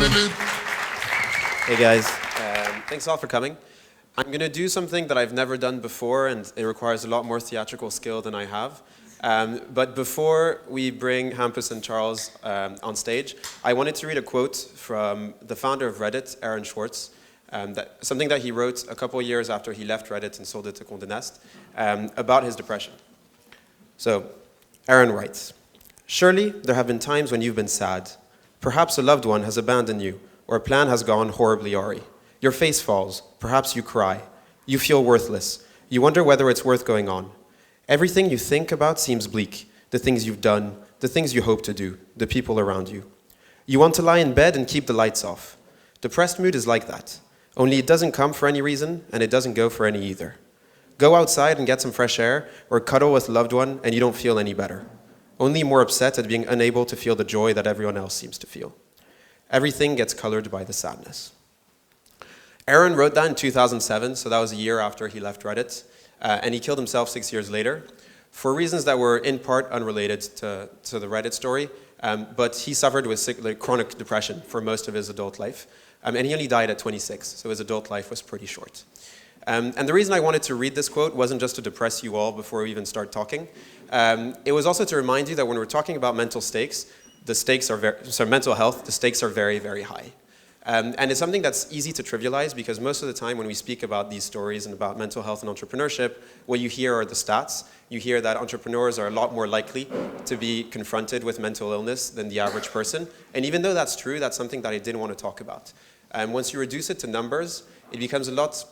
Hey guys, thanks all for coming. I'm going to do something that I've never done before, and it requires a lot more theatrical skill than I have. But before we bring Hampus and Charles on stage, I wanted to read a quote from the founder of Reddit, Aaron Swartz, something that he wrote a couple years after he left Reddit and sold it to Condé Nast, about his depression. So, Aaron writes, "Surely there have been times when you've been sad. Perhaps a loved one has abandoned you, or a plan has gone horribly awry. Your face falls, perhaps you cry. You feel worthless. You wonder whether it's worth going on. Everything you think about seems bleak. The things you've done, the things you hope to do, the people around you. You want to lie in bed and keep the lights off. Depressed mood is like that. Only it doesn't come for any reason, and it doesn't go for any either. Go outside and get some fresh air, or cuddle with a loved one, and you don't feel any better. Only more upset at being unable to feel the joy that everyone else seems to feel. Everything gets colored by the sadness." Aaron wrote that in 2007, so that was a year after he left Reddit, and he killed himself 6 years later, for reasons that were in part unrelated to the Reddit story, but he suffered with chronic depression for most of his adult life, and he only died at 26, so his adult life was pretty short. And the reason I wanted to read this quote wasn't just to depress you all before we even start talking. It was also to remind you that when we're talking about mental stakes, mental health, the stakes are very, very high. And it's something that's easy to trivialize because most of the time when we speak about these stories and about mental health and entrepreneurship, what you hear are the stats. You hear that entrepreneurs are a lot more likely to be confronted with mental illness than the average person. And even though that's true, that's something that I didn't want to talk about. Once you reduce it to numbers, it becomes a lot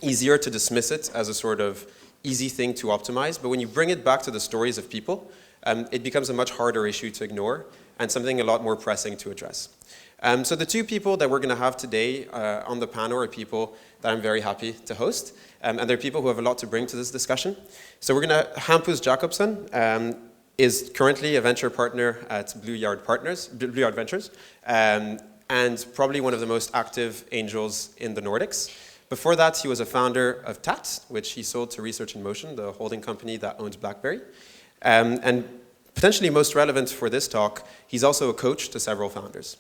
easier to dismiss it as a sort of easy thing to optimize. But when you bring it back to the stories of people, it becomes a much harder issue to ignore and something a lot more pressing to address. So the two people that we're going to have today on the panel are people that I'm very happy to host, and they're people who have a lot to bring to this discussion. So we're going to, Hampus Jacobson is currently a venture partner at Blue Yard Ventures, and probably one of the most active angels in the Nordics. Before that, he was a founder of TAT, which he sold to Research in Motion, the holding company that owns BlackBerry. And potentially most relevant for this talk, he's also a coach to several founders.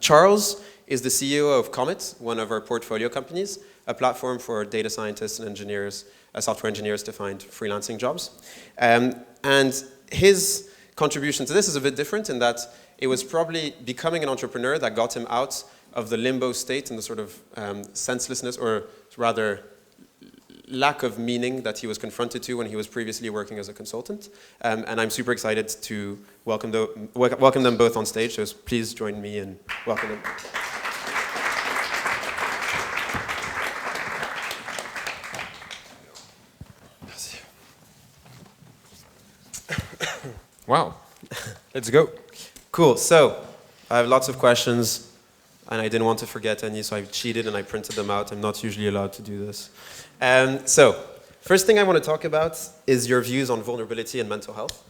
Charles is the CEO of Comet, one of our portfolio companies, a platform for data scientists and engineers, software engineers to find freelancing jobs. And his contribution to this is a bit different in that it was probably becoming an entrepreneur that got him out of the limbo state and the sort of senselessness, or rather lack of meaning that he was confronted to when he was previously working as a consultant. And I'm super excited to welcome them both on stage, so please join me in welcoming them. Wow, let's go. Cool, so I have lots of questions, and I didn't want to forget any, so I cheated and I printed them out. I'm not usually allowed to do this. So, first thing I want to talk about is your views on vulnerability and mental health.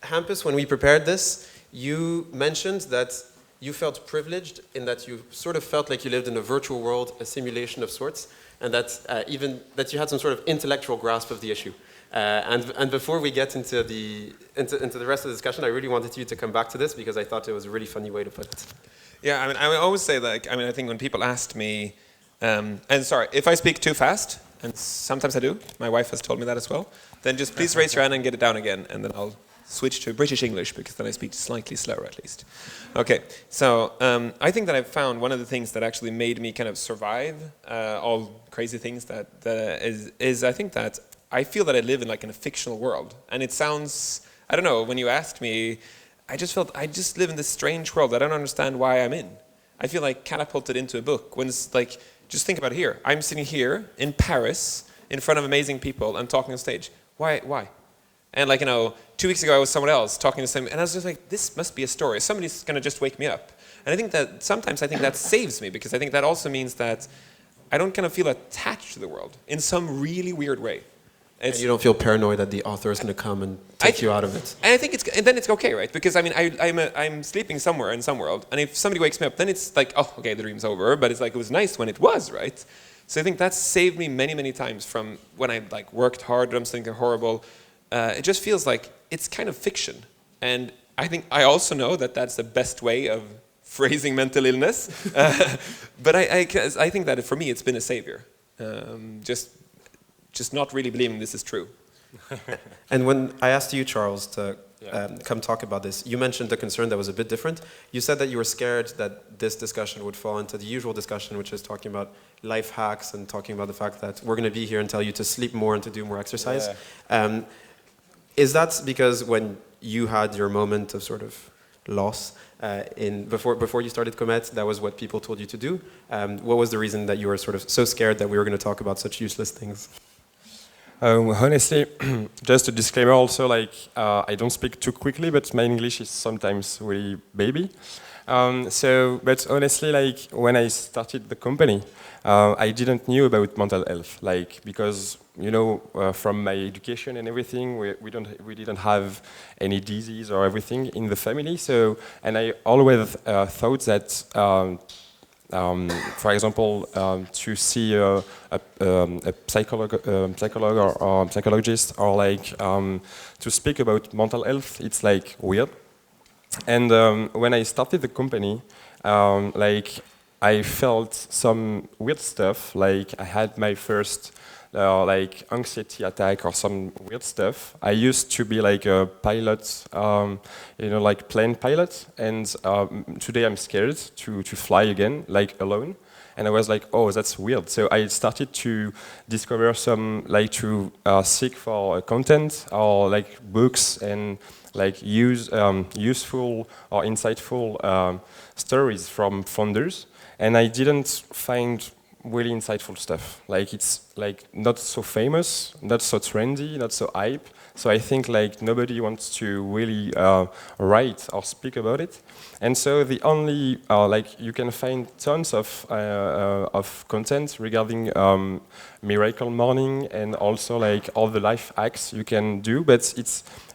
Hampus, when we prepared this, you mentioned that you felt privileged in that you sort of felt like you lived in a virtual world, a simulation of sorts, and that even that you had some sort of intellectual grasp of the issue. And before we get into the rest of the discussion, I really wanted you to come back to this because I thought it was a really funny way to put it. Yeah, I mean, I always say I think when people ask me, and sorry, if I speak too fast, and sometimes I do, my wife has told me that as well, then just please raise your hand and get it down again, and then I'll switch to British English because then I speak slightly slower at least. Okay, so I think that I've found one of the things that actually made me kind of survive all crazy things is I think that I feel that I live in a fictional world, and it sounds, I don't know, when you asked me, I just felt I just live in this strange world that I don't understand why I'm in. I feel like catapulted into a book when it's like, just think about it here. I'm sitting here in Paris in front of amazing people and talking on stage. Why? And 2 weeks ago I was someone else talking to someone, and I was just like, this must be a story. Somebody's gonna just wake me up. And I think that sometimes that saves me because I think that also means that I don't kind of feel attached to the world in some really weird way. And you don't feel paranoid that the author is going to come and take you out of it. And I think then it's okay, right? Because I mean, I'm sleeping somewhere in some world, and if somebody wakes me up, then it's like, oh, okay, the dream's over. But it's like it was nice when it was, right? So I think that's saved me many, many times from when I worked hard, done something horrible. It just feels like it's kind of fiction, and I think I also know that that's the best way of phrasing mental illness. But I think that for me it's been a savior. Just not really believing this is true. And when I asked you, Charles, to come talk about this, you mentioned a concern that was a bit different. You said that you were scared that this discussion would fall into the usual discussion, which is talking about life hacks and talking about the fact that we're going to be here and tell you to sleep more and to do more exercise. Yeah. Is that because when you had your moment of sort of loss before you started Comet, that was what people told you to do? What was the reason that you were sort of so scared that we were going to talk about such useless things? Honestly, just a disclaimer also, like, I don't speak too quickly, but my English is sometimes really baby. But honestly, like, when I started the company, I didn't knew about mental health, like, because, you know, from my education and everything, we didn't have any disease or everything in the family, so, and I always thought that, for example, to see a psychologist or psychologist, or like to speak about mental health, it's like weird. And when I started the company, like I felt some weird stuff. Like I had my first like anxiety attack or some weird stuff. I used to be like a pilot, you know, like plane pilot, and today I'm scared to fly again, like alone. And I was like, oh, that's weird. So I started to discover some, like to seek for content or like books and like useful or insightful stories from founders. And I didn't find really insightful stuff. Like it's like not so famous, not so trendy, not so hype. So I think like nobody wants to really write or speak about it. And so the only like you can find tons of content regarding miracle morning and also like all the life hacks you can do, but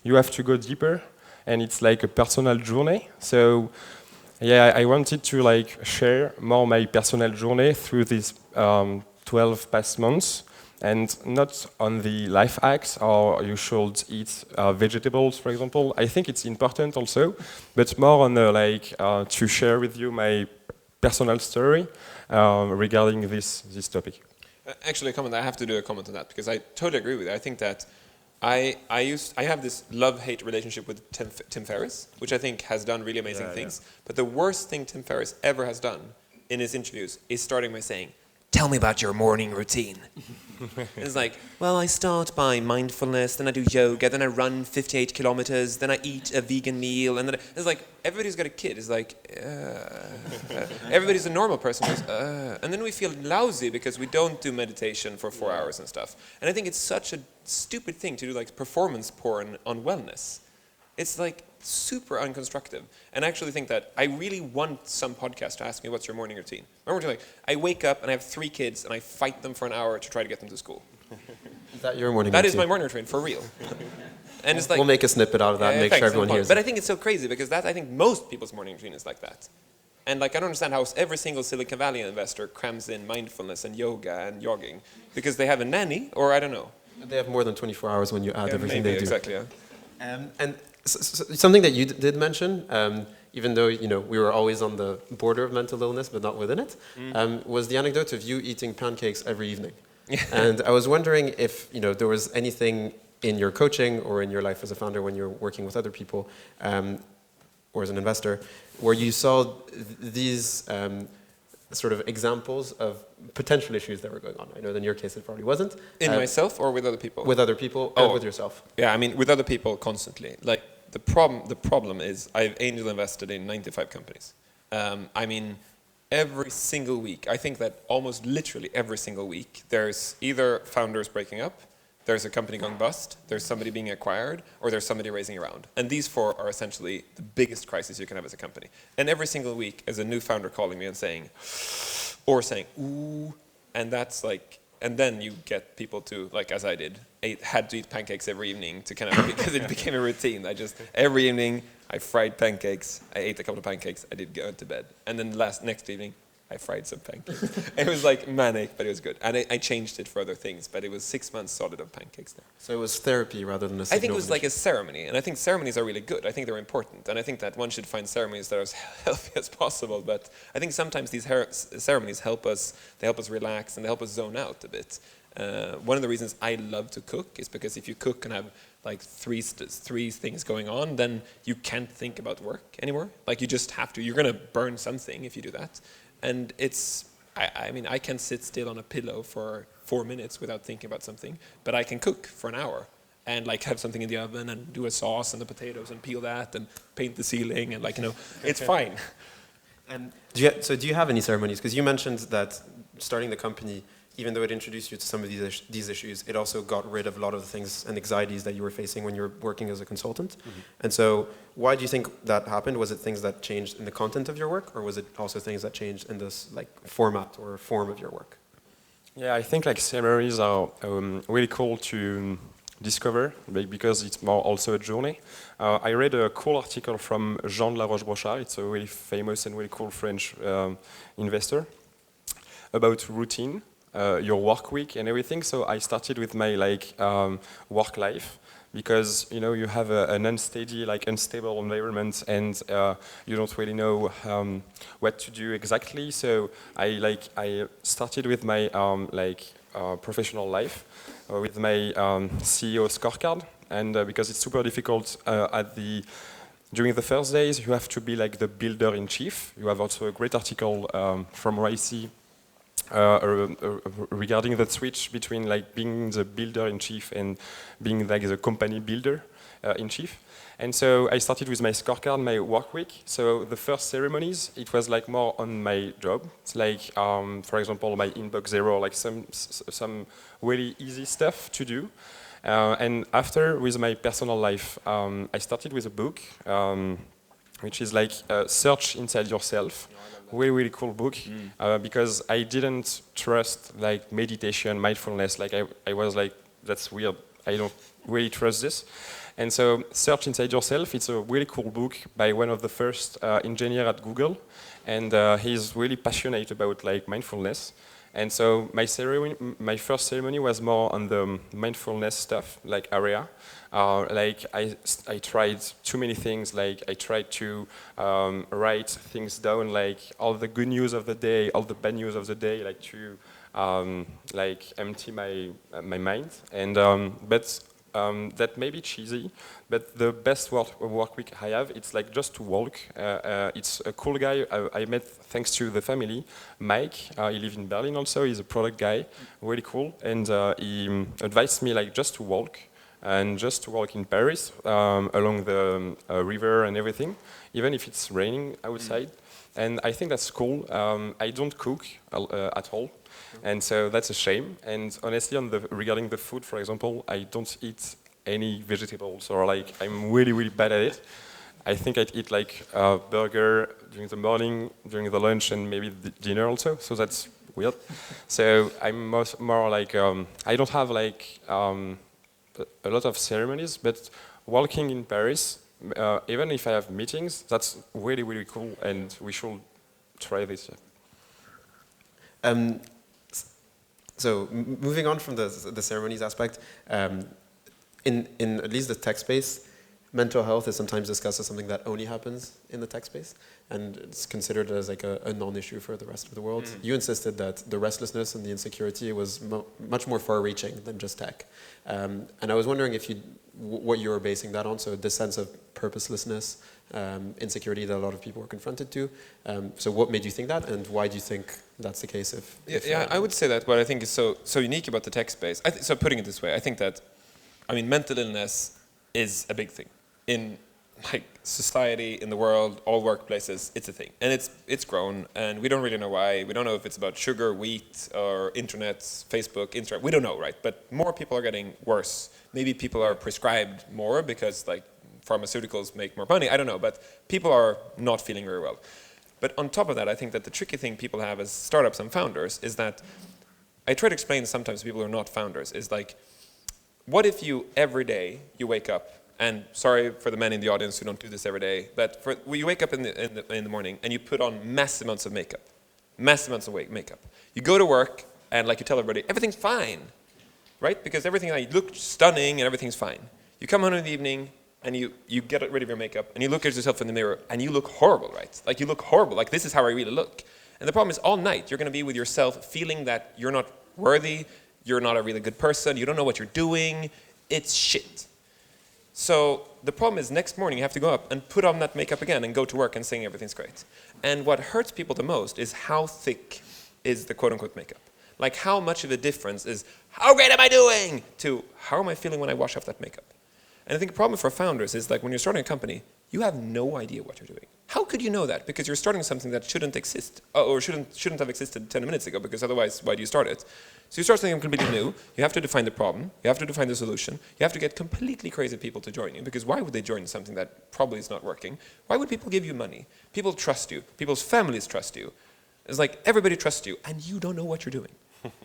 you have to go deeper, and it's like a personal journey. So yeah, I wanted to like share more my personal journey through these 12 past months, and not on the life hacks or you should eat vegetables, for example. I think it's important also, but more on like to share with you my personal story regarding this topic. Actually, I have to do a comment on that because I totally agree with you. I think that I have this love-hate relationship with Tim Ferriss, which I think has done really amazing things. Yeah. But the worst thing Tim Ferriss ever has done in his interviews is starting by saying, "Tell me about your morning routine." It's like, well, I start by mindfulness, then I do yoga, then I run 58 kilometers, then I eat a vegan meal, and then it's like everybody who's got a kid is like, everybody's a normal person goes, and then we feel lousy because we don't do meditation for 4 hours and stuff. And I think it's such a stupid thing to do, like performance porn on wellness. It's like super unconstructive. And I actually think that I really want some podcast to ask me, what's your morning routine? My morning routine, like, I wake up and I have 3 kids and I fight them for an hour to try to get them to school. Is that your morning routine? That is my morning routine, for real. And it's like, we'll make a snippet out of that and make sure everyone hears it. But I think it's so crazy because I think most people's morning routine is like that. And like, I don't understand how every single Silicon Valley investor crams in mindfulness and yoga and jogging because they have a nanny, or I don't know. They have more than 24 hours when you add everything maybe, they do. Exactly, yeah. And something that you did mention, even though we were always on the border of mental illness but not within it, was the anecdote of you eating pancakes every evening. And I was wondering if there was anything in your coaching or in your life as a founder when you're working with other people, or as an investor, where you saw these sort of examples of potential issues that were going on. I know that in your case it probably wasn't. In myself or with other people? With other people and with yourself. Yeah, I mean with other people constantly. Like the problem is I've angel invested in 95 companies. I mean every single week, I think that almost literally every single week, there's either founders breaking up, there's a company going bust, there's somebody being acquired, or there's somebody raising a round. And these 4 are essentially the biggest crisis you can have as a company. And every single week is a new founder calling me and saying, ooh, and that's like, and then you get people to, like as I did, had to eat pancakes every evening to kind of, because it became a routine. Every evening, I fried pancakes, I ate a couple of pancakes, I did go to bed. And then next evening, I fried some pancakes. It was like manic, but it was good. And I changed it for other things, but it was 6 months solid of pancakes there. So it was therapy rather than a I think it signal was like a ceremony, and I think ceremonies are really good. I think they're important, and I think that one should find ceremonies that are as healthy as possible. But I think sometimes these ceremonies help us. They help us relax and they help us zone out a bit. One of the reasons I love to cook is because if you cook and have like three things going on, then you can't think about work anymore. Like you just have to. You're gonna burn something if you do that, and it's. I mean, I can sit still on a pillow for 4 minutes without thinking about something, but I can cook for an hour and like have something in the oven and do a sauce and the potatoes and peel that and paint the ceiling and like, you know, it's fine. And do you have any ceremonies? Because you mentioned that starting the company, even though it introduced you to some of these issues, it also got rid of a lot of the things and anxieties that you were facing when you were working as a consultant. Mm-hmm. And so why do you think that happened? Was it things that changed in the content of your work, or was it also things that changed in this like format or form of your work? Yeah, I think like ceremonies are really cool to discover because it's more also a journey. I read a cool article from Jean de la Roche-Brochard. It's a really famous and really cool French investor about routine. Your work week and everything. So I started with my work life because you have an unsteady, unstable environment, and you don't really know what to do exactly. So I started with my professional life with my CEO scorecard, and because it's super difficult during the first days, you have to be like the builder in chief. You have also a great article from Ricey regarding the switch between being the builder in chief and being the company builder in chief. And so I started with my scorecard, my work week. So the first ceremonies, it was more on my job. It's for example, my inbox zero, some really easy stuff to do. And after, with my personal life, I started with a book, which is Search Inside Yourself. Really, really cool book, because I didn't trust meditation, mindfulness. I was that's weird. I don't really trust this. And so Search Inside Yourself, it's a really cool book by one of the first engineer at Google. And he's really passionate about mindfulness. And so my first ceremony was more on the mindfulness stuff, area. I tried too many things. I tried to write things down, all the good news of the day, all the bad news of the day, to empty my mind. And that may be cheesy, but the best work week I have, it's just to walk. It's a cool guy I met thanks to the family, Mike. He lives in Berlin also. He's a product guy, really cool. And he advised me just to walk. And just to walk in Paris along the river and everything, even if it's raining outside. And I think that's cool. I don't cook at all, and so that's a shame. And honestly, regarding the food, for example, I don't eat any vegetables, or I'm really, really bad at it. I think I'd eat a burger during the morning, during the lunch, and maybe the dinner also. So that's weird. So I'm more I don't have a lot of ceremonies, but walking in Paris, even if I have meetings, that's really, really cool, and we should try this. So moving on from the ceremonies aspect, in at least the tech space, mental health is sometimes discussed as something that only happens in the tech space, and it's considered as a non-issue for the rest of the world. You insisted that the restlessness and the insecurity was much more far-reaching than just tech. And I was wondering what you were basing that on, so this sense of purposelessness, insecurity that a lot of people were confronted to. So what made you think that, and why do you think that's the case? I would say that what I think is so unique about the tech space, so putting it this way, I think that, mental illness is a big thing. In society, in the world, all workplaces, it's a thing. And it's grown, and we don't really know why. We don't know if it's about sugar, wheat, or internet, Facebook, Instagram. We don't know, right? But more people are getting worse. Maybe people are prescribed more because pharmaceuticals make more money. I don't know, but people are not feeling very well. But on top of that, I think that the tricky thing people have as startups and founders is that I try to explain sometimes to people who are not founders is what if you every day you wake up, and sorry for the men in the audience who don't do this every day, but you wake up in the morning and you put on massive amounts of makeup, massive amounts of makeup. You go to work and like you tell everybody, everything's fine, right? Because everything, you look stunning and everything's fine. You come home in the evening and you get rid of your makeup and you look at yourself in the mirror and you look horrible, right? Like you look horrible, like this is how I really look. And the problem is all night you're going to be with yourself feeling that you're not worthy, you're not a really good person, you don't know what you're doing, it's shit. So the problem is next morning you have to go up and put on that makeup again and go to work and saying everything's great. And what hurts people the most is how thick is the quote-unquote makeup. Like how much of a difference is, how great am I doing, to how am I feeling when I wash off that makeup. And I think the problem for founders is like when you're starting a company, you have no idea what you're doing. How could you know that? Because you're starting something that shouldn't exist, or shouldn't have existed 10 minutes ago, because otherwise, why do you start it? So you start something completely new, you have to define the problem, you have to define the solution, you have to get completely crazy people to join you, because why would they join something that probably is not working? Why would people give you money? People trust you, people's families trust you. It's like everybody trusts you, and you don't know what you're doing.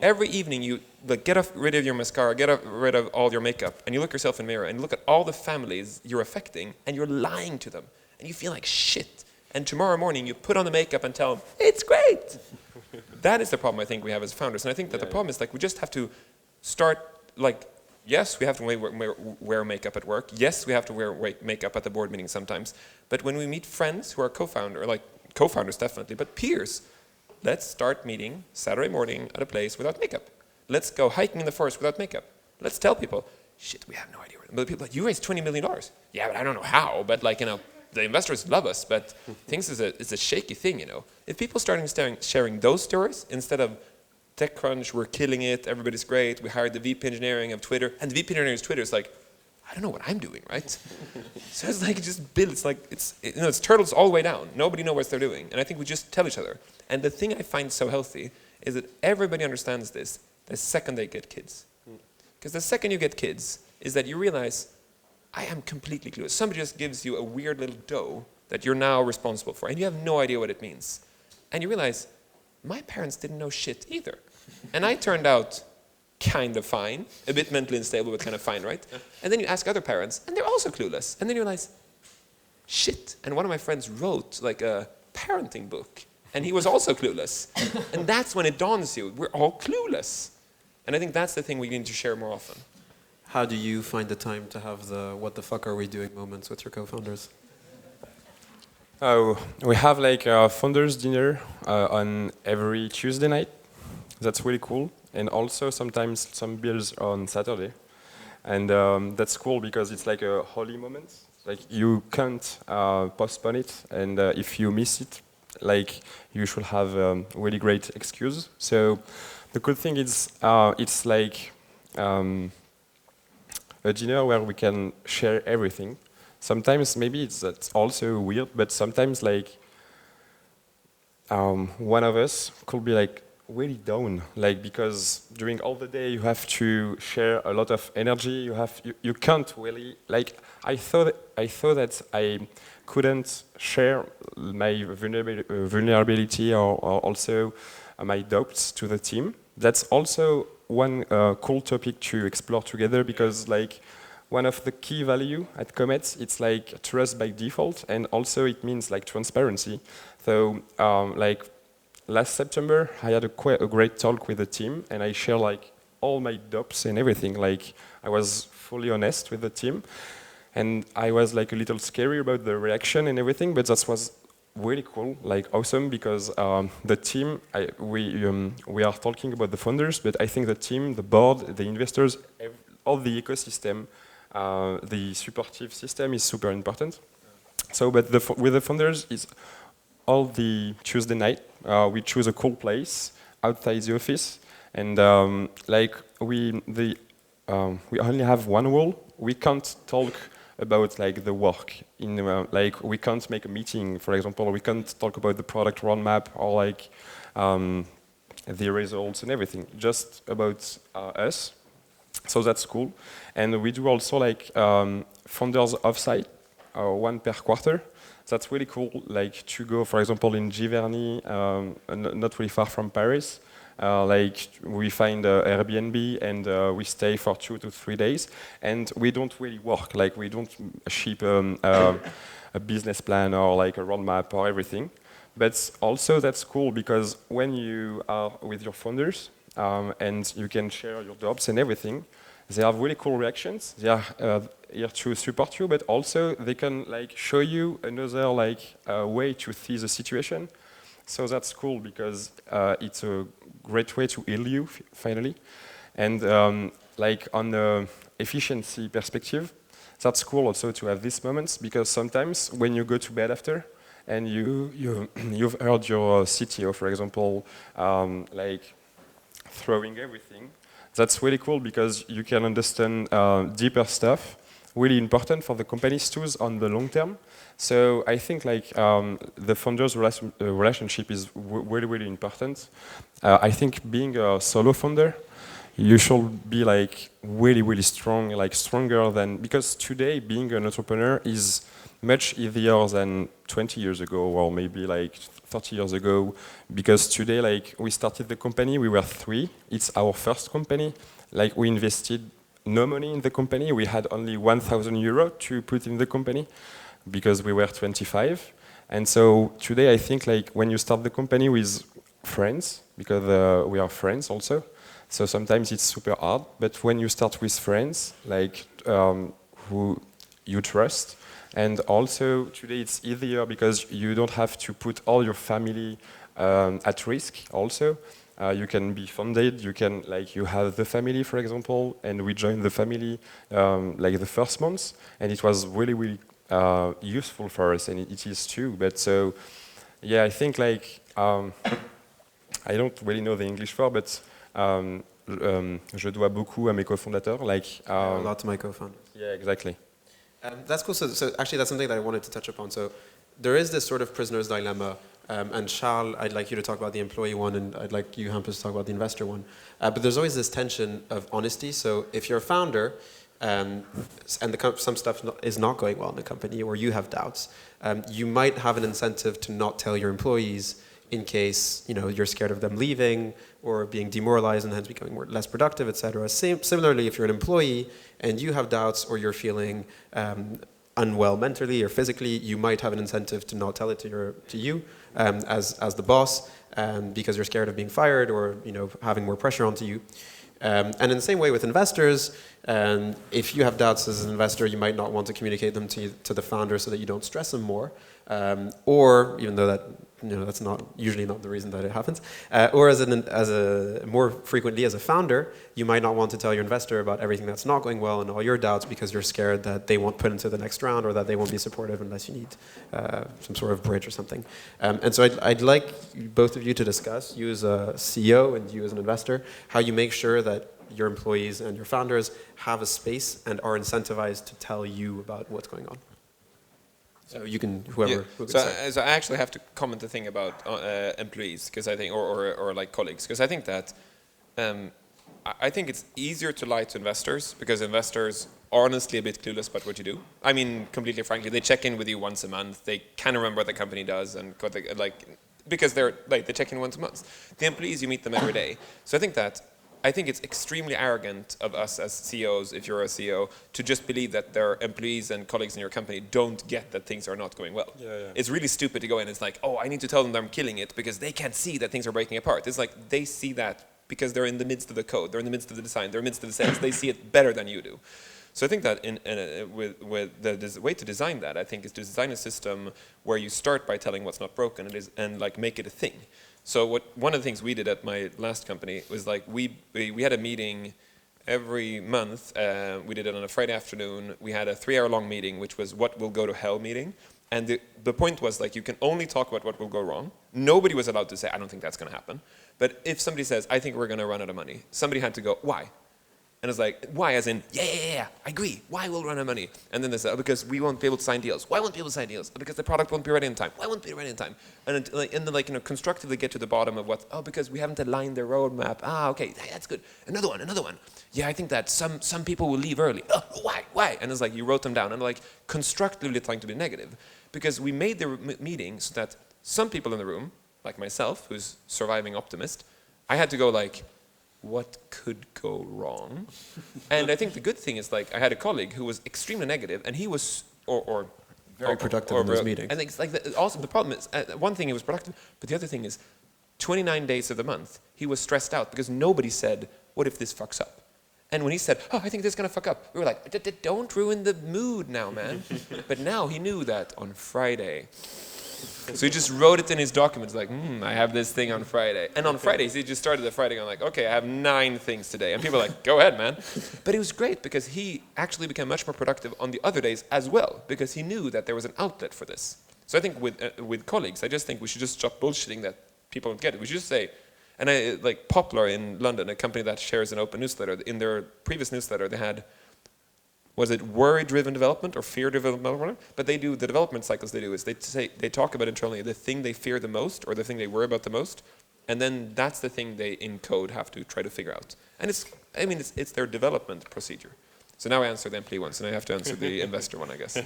Every evening you get rid of your mascara, rid of all your makeup, and you look yourself in the mirror and look at all the families you're affecting, and you're lying to them, and you feel like shit. And tomorrow morning you put on the makeup and tell them, it's great. That is the problem I think we have as founders. And I think that the problem is like we just have to start like, yes, we have to wear makeup at work. Yes, we have to wear makeup at the board meeting sometimes. But when we meet friends who are co-founders definitely, but peers, let's start meeting Saturday morning at a place without makeup. Let's go hiking in the forest without makeup. Let's tell people, shit, we have no idea. But people are like, you raised $20 million. Yeah, but I don't know how. But like, the investors love us, but things is a shaky thing, If people starting sharing those stories instead of TechCrunch, we're killing it, everybody's great, we hired the VP engineering of Twitter, and the VP engineering of Twitter is like, I don't know what I'm doing, right? So it's like it's turtles all the way down. Nobody knows what they're doing, and I think we just tell each other. And the thing I find so healthy is that everybody understands this the second they get kids. Because the second you get kids is that you realize, I am completely clueless. Somebody just gives you a weird little dough that you're now responsible for, and you have no idea what it means. And you realize, my parents didn't know shit either. And I turned out kind of fine, a bit mentally unstable, but kind of fine, right? And then you ask other parents, and they're also clueless. And then you realize, shit. And one of my friends wrote like a parenting book, and he was also clueless. And that's when it dawns you, we're all clueless. And I think that's the thing we need to share more often. How do you find the time to have the what the fuck are we doing moments with your co-founders? Oh, we have like a founders dinner on every Tuesday night. That's really cool. And also sometimes some beers on Saturday. And that's cool because it's like a holy moment. Like you can't postpone it. And if you miss it, like you should have a really great excuse. So the cool thing is it's like a dinner where we can share everything. Sometimes maybe that's also weird, but sometimes like one of us could be like really down, like because during all the day you have to share a lot of energy. You can't really like. I thought that I couldn't share my vulnerability or also my doubts to the team. That's also one cool topic to explore together because like one of the key value at Comet, it's like trust by default, and also it means like transparency. So like last September, I had a great talk with the team, and I shared like all my doubts and everything. Like I was fully honest with the team, and I was like a little scary about the reaction and everything, but that was really cool, like awesome, because the team, we are talking about the founders, but I think the team, the board, the investors, all the ecosystem, the supportive system is super important. So, but with the founders, is all the Tuesday night, we choose a cool place outside the office, and like we only have one rule. We can't talk about like the work in like we can't make a meeting, for example. We can't talk about the product roadmap or like the results and everything. Just about us. So that's cool. And we do also like founders offsite, one per quarter. That's really cool. Like to go, for example, in Giverny, not really far from Paris. Like we find Airbnb and we stay for 2 to 3 days, and we don't really work. Like we don't ship a business plan or like a roadmap or everything. But also that's cool because when you are with your founders and you can share your doubts and everything, they have really cool reactions. They are here to support you, but also they can like show you another like way to see the situation. So that's cool because it's a great way to heal you finally. And like on the efficiency perspective, that's cool also to have these moments because sometimes when you go to bed after and you've heard your CTO, for example, like throwing everything, that's really cool because you can understand deeper stuff, really important for the company's tools on the long term. So I think like the founders' relationship is really, really important. I think being a solo founder, you should be like really, really strong, like stronger than, because today being an entrepreneur is much easier than 20 years ago or maybe like 30 years ago, because today like we started the company, we were 3, it's our first company, like we invested no money in the company, we had only 1,000 euro to put in the company because we were 25. And so today I think like when you start the company with friends, because we are friends also, so sometimes it's super hard, but when you start with friends, like who you trust, and also today it's easier because you don't have to put all your family at risk also. You can be funded, you can, like you have the family, for example, and we joined the family like the first month, and it was really, really useful for us, and it is too. But so, yeah, I think like, I don't really know the English for, but je dois beaucoup à mes cofondateurs. Like, A lot to my co-founders. yeah, exactly. That's cool. So actually, that's something that I wanted to touch upon. So there is this sort of prisoner's dilemma. And Charles, I'd like you to talk about the employee one, and I'd like you, Hampus, to talk about the investor one. But there's always this tension of honesty. So if you're a founder, and some stuff is not going well in the company, or you have doubts, you might have an incentive to not tell your employees in case you're scared of them leaving or being demoralized and hence becoming less productive, etc. Similarly, if you're an employee and you have doubts or you're feeling unwell mentally or physically, you might have an incentive to not tell it to you as the boss because you're scared of being fired or having more pressure onto you. And in the same way with investors, if you have doubts as an investor, you might not want to communicate them to the founder so that you don't stress them more, or even though that's usually not the reason that it happens, or more frequently as a founder, you might not want to tell your investor about everything that's not going well and all your doubts because you're scared that they won't put into the next round or that they won't be supportive unless you need some sort of bridge or something. And so I'd like both of you to discuss, you as a CEO and you as an investor, how you make sure that your employees and your founders have a space and are incentivized to tell you about what's going on. So you can, whoever. Yeah. So I actually have to comment the thing about employees, because I think, or like colleagues, because I think that I think it's easier to lie to investors because investors are honestly a bit clueless about what you do. I mean, completely frankly, they check in with you once a month. They kind of remember what the company does and because they check in once a month. The employees, you meet them every day. So I think it's extremely arrogant of us as CEOs, if you're a CEO, to just believe that their employees and colleagues in your company don't get that things are not going well. Yeah. It's really stupid to go in and it's like, oh, I need to tell them that I'm killing it because they can't see that things are breaking apart. It's like they see that because they're in the midst of the code, they're in the midst of the design, they're in the midst of the sales, they see it better than you do. So I think that with the way to design that, I think, is to design a system where you start by telling what's not broken and like make it a thing. So one of the things we did at my last company was like we had a meeting every month. We did it on a Friday afternoon. We had a 3-hour-long meeting, which was what will go to hell meeting. And the point was like you can only talk about what will go wrong. Nobody was allowed to say, I don't think that's going to happen. But if somebody says, I think we're going to run out of money, somebody had to go, why? And it's like, why? As in, yeah, I agree. Why will we run out of money? And then they say, because we won't be able to sign deals. Why won't we be able to sign deals? Because the product won't be ready in time. Why won't it be ready in time? And then constructively get to the bottom of what, because we haven't aligned the roadmap. Okay, that's good. Another one. Yeah, I think that some people will leave early. Why? And it's like, you wrote them down and like constructively trying to be negative. Because we made the meeting so that some people in the room, like myself, who's surviving optimist, I had to go like, what could go wrong? And I think the good thing is like I had a colleague who was extremely negative and he was, or Very productive in those meetings. And it's like also the problem is one thing, he was productive, but the other thing is 29 days of the month he was stressed out because nobody said, what if this fucks up? And when he said, oh, I think this is going to fuck up, we were like, don't ruin the mood now, man. But now he knew that on Friday. So he just wrote it in his documents, like, I have this thing on Friday. And on Fridays, he just started the Friday going like, okay, I have 9 things today. And people are like, go ahead, man. But it was great because he actually became much more productive on the other days as well, because he knew that there was an outlet for this. So I think with colleagues, I just think we should just stop bullshitting that people don't get it. We should just say, and like Poplar in London, a company that shares an open newsletter, in their previous newsletter, they had, was it worry-driven development or fear-driven development? But they do, the development cycles they do is they talk about internally the thing they fear the most or the thing they worry about the most, and then that's the thing they in code have to try to figure out. And it's their development procedure. So now I answered the employee one, so now I have to answer the investor one, I guess.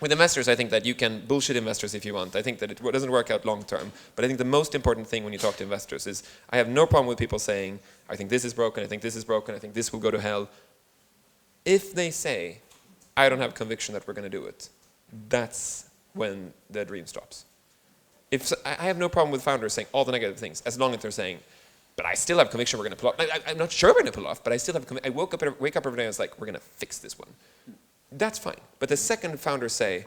With investors, I think that you can bullshit investors if you want. I think that it doesn't work out long term. But I think the most important thing when you talk to investors is, I have no problem with people saying, I think this is broken, I think this is broken, I think this will go to hell. If they say, I don't have conviction that we're going to do it, that's when the dream stops. I have no problem with founders saying all the negative things, as long as they're saying, but I still have conviction we're going to pull off. I'm not sure we're going to pull off, but I still have conviction. I wake up every day and I was like, we're going to fix this one. That's fine. But the second founders say,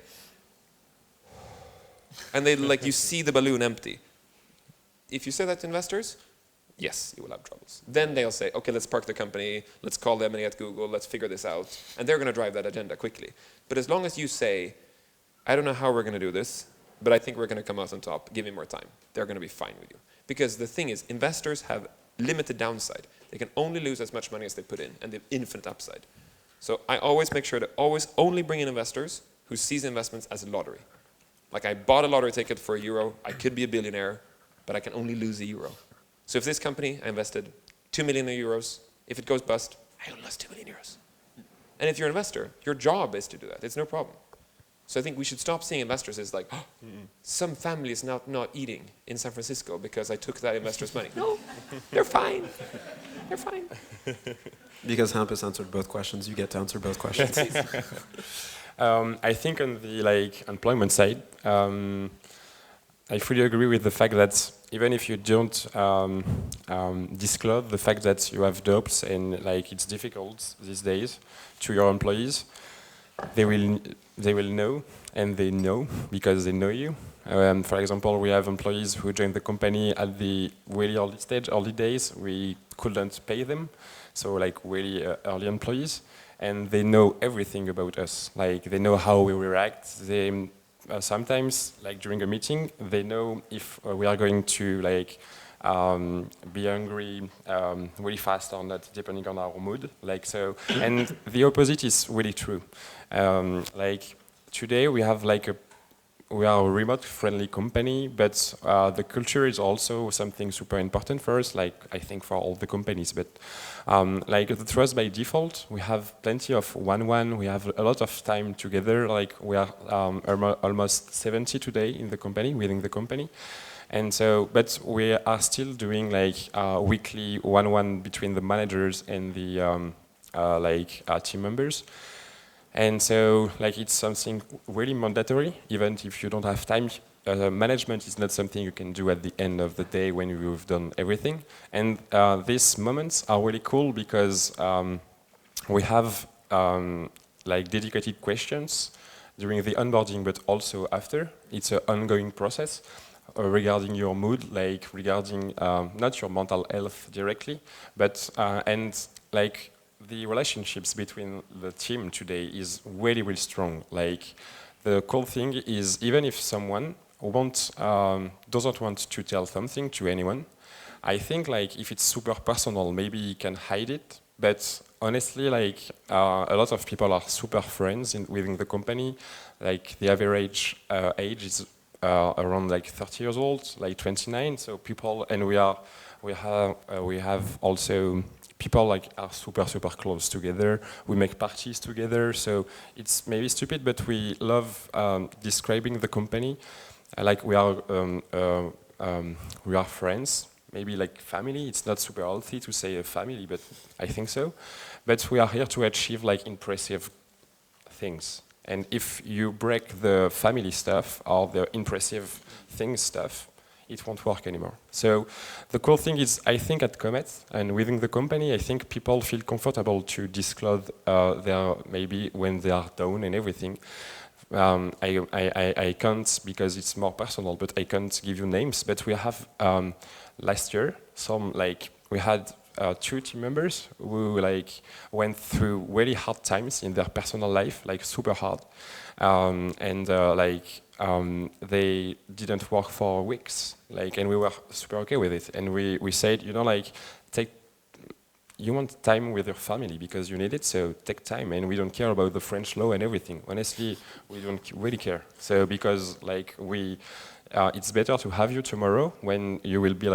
and they like, you see the balloon empty. If you say that to investors, yes, you will have troubles. Then they'll say, okay, let's park the company, let's call them at Google, let's figure this out. And they're going to drive that agenda quickly. But as long as you say, I don't know how we're going to do this, but I think we're going to come out on top, give me more time, they're going to be fine with you. Because the thing is, investors have limited downside. They can only lose as much money as they put in, and they have infinite upside. So I always make sure to always only bring in investors who sees investments as a lottery. Like, I bought a lottery ticket for €1, I could be a billionaire, but I can only lose €1. So if this company, I invested 2 million euros, if it goes bust, I only lost 2 million euros. And if you're an investor, your job is to do that. It's no problem. So I think we should stop seeing investors as like, oh, some family is now not eating in San Francisco because I took that investor's money. No, they're fine. They're fine. Because Hampus answered both questions, you get to answer both questions. I think on the employment side, I fully agree with the fact that even if you don't disclose the fact that you have doubts and it's difficult these days to your employees, they will know, and they know because they know you. For example, we have employees who joined the company at the really early days. We couldn't pay them, so really early employees, and they know everything about us. They know how we react. They sometimes, during a meeting, they know if we are going to be angry really fast or not, depending on our mood. And the opposite is really true. Today we have we are a remote-friendly company, but the culture is also something super important for us. I think for all the companies. But the trust by default, we have plenty of one-one. We have a lot of time together. We are almost 70 today in the company, within the company. And so, but we are still doing weekly one-one between the managers and the team members. And so, it's something really mandatory, even if you don't have time. Management is not something you can do at the end of the day when you've done everything. And these moments are really cool because we have dedicated questions during the onboarding, but also after. It's an ongoing process. Regarding your mood, regarding not your mental health directly, but the relationships between the team today is really, really strong. The cool thing is, even if someone doesn't want to tell something to anyone, I think if it's super personal, maybe you can hide it. But honestly, a lot of people are super friends within the company. The average age is around 30 years old, 29. So people, and we have also people are super close together. We make parties together. So it's maybe stupid, but we love describing the company we are friends. Maybe family. It's not super healthy to say a family, but I think so. But we are here to achieve impressive things. And if you break the family stuff or the impressive things stuff, it won't work anymore. So the cool thing is, I think at Comet and within the company, I think people feel comfortable to disclose their maybe when they are down and everything. I can't because it's more personal, but I can't give you names. But we have last year we had 2 team members who went through really hard times in their personal life, super hard, and they didn't work for weeks, and we were super okay with it. And we said, you want time with your family because you need it, so take time. And we don't care about the French law and everything. Honestly, we don't really care. So because it's better to have you tomorrow when you will be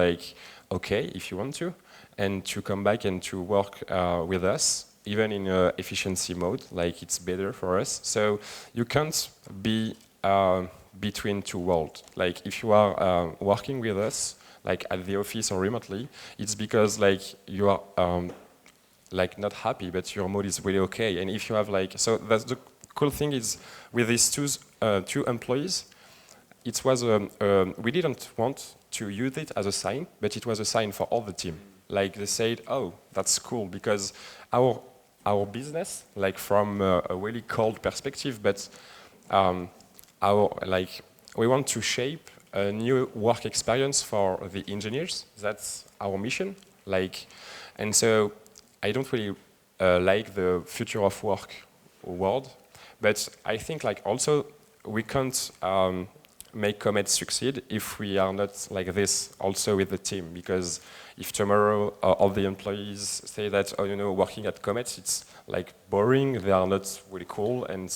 okay if you want to, and to come back and to work with us, even in efficiency mode, it's better for us. So you can't be between 2 worlds. If you are working with us, at the office or remotely, it's because you are not happy, but your mood is really okay. And if you have so that's the cool thing is with these 2 employees, it was we didn't want to use it as a sign, but it was a sign for all the team. They said, oh, that's cool, because our business, from a really cold perspective, but we want to shape a new work experience for the engineers. That's our mission. And so I don't really like the future of work word, but I think also we can't make Comet succeed if we are not like this also with the team, because if tomorrow all the employees say that, working at Comet, it's boring, they are not really cool, and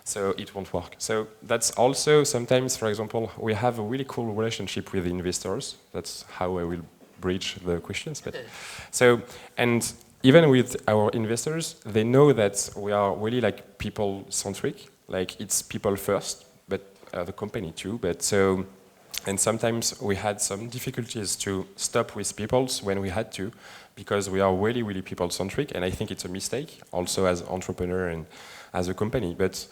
so it won't work. So that's also sometimes, for example, we have a really cool relationship with the investors. That's how I will bridge the questions. But and even with our investors, they know that we are really people-centric, it's people first, but the company too. And sometimes we had some difficulties to stop with people when we had to, because we are really, really people-centric, and I think it's a mistake, also as an entrepreneur and as a company. But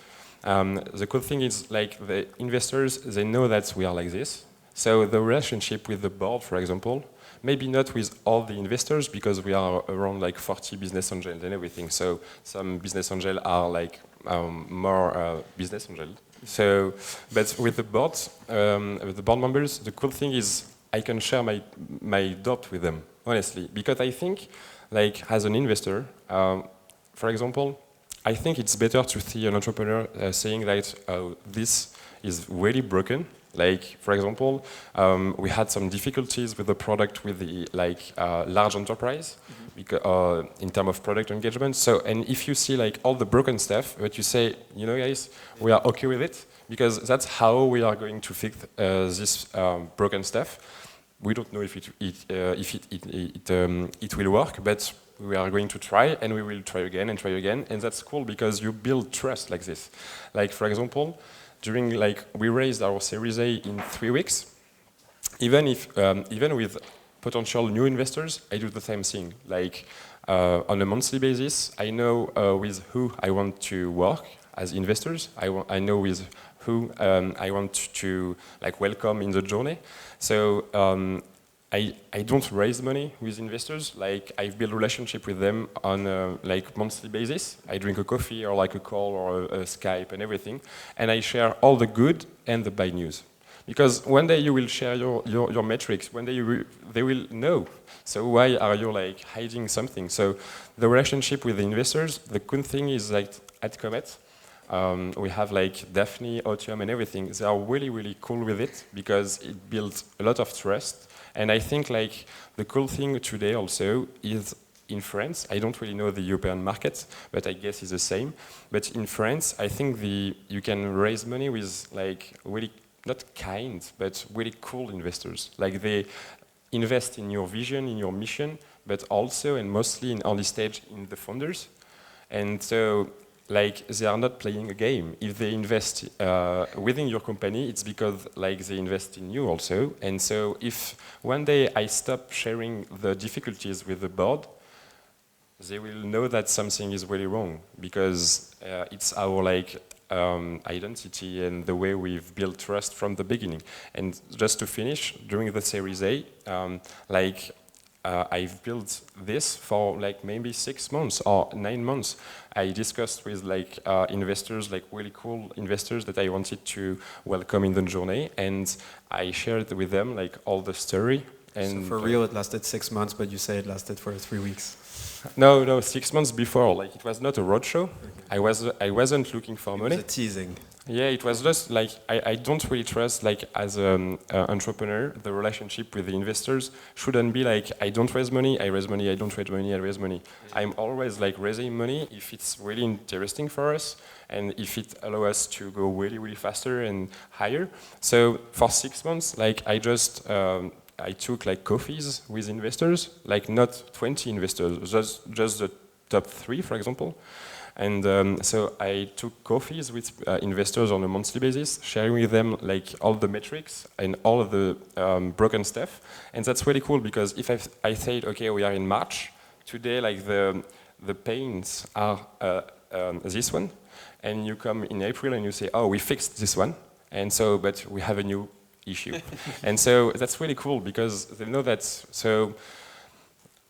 the cool thing is, the investors, they know that we are like this. So the relationship with the board, for example, maybe not with all the investors, because we are around 40 business angels and everything. So some business angels are more business angels. So, but with the board members, the cool thing is I can share my doubt with them, honestly, because I think, as an investor, for example, I think it's better to see an entrepreneur saying that this is really broken. For example, we had some difficulties with the product with the large enterprise, because, in terms of product engagement. So, and if you see all the broken stuff, but you say, guys, we are okay with it, because that's how we are going to fix this broken stuff. We don't know if it will work, but we are going to try, and we will try again, and that's cool because you build trust like this. For example, during we raised our Series A in 3 weeks. Even with potential new investors, I do the same thing. On a monthly basis, I know with who I want to work as investors. I know with who I want to welcome in the journey. So I don't raise money with investors. I build a relationship with them on a monthly basis. I drink a coffee or a call or a Skype and everything, and I share all the good and the bad news. Because one day you will share your metrics. One day they will know. So why are you hiding something? So the relationship with the investors. The good thing is at Comet, we have Daphne, Otium, and everything. They are really, really cool with it because it builds a lot of trust. And I think the cool thing today also is in France. I don't really know the European market, but I guess it's the same. But in France, I think you can raise money with really not kind, but really cool investors. They invest in your vision, in your mission, but also and mostly in early stage in the founders. And so they are not playing a game. If they invest within your company, it's because they invest in you also. And so if one day I stop sharing the difficulties with the board, they will know that something is really wrong, because it's our identity and the way we've built trust from the beginning. And just to finish, during the Series A, I've built this for like maybe 6 months or 9 months. I discussed with investors, like really cool investors that I wanted to welcome in the journey, and I shared with them like all the story. And so for real, it lasted 6 months, but you say it lasted for 3 weeks. No, 6 months before. Like it was not a roadshow. Okay. I wasn't looking for money. It was a teasing. Yeah, it was just like I don't really trust like as an entrepreneur the relationship with the investors shouldn't be like I don't raise money, I raise money, I don't raise money, I raise money. I'm always like raising money if it's really interesting for us and if it allows us to go really really faster and higher. So for 6 months, like I took like coffees with investors, like not 20 investors, just the top 3, for example. And so I took coffees with investors on a monthly basis, sharing with them like all the metrics and all of the broken stuff. And that's really cool because if I said, okay, we are in March, today like the pains are this one, and you come in April and you say, oh, we fixed this one, and so, but we have a new issue. And so that's really cool because they know that, so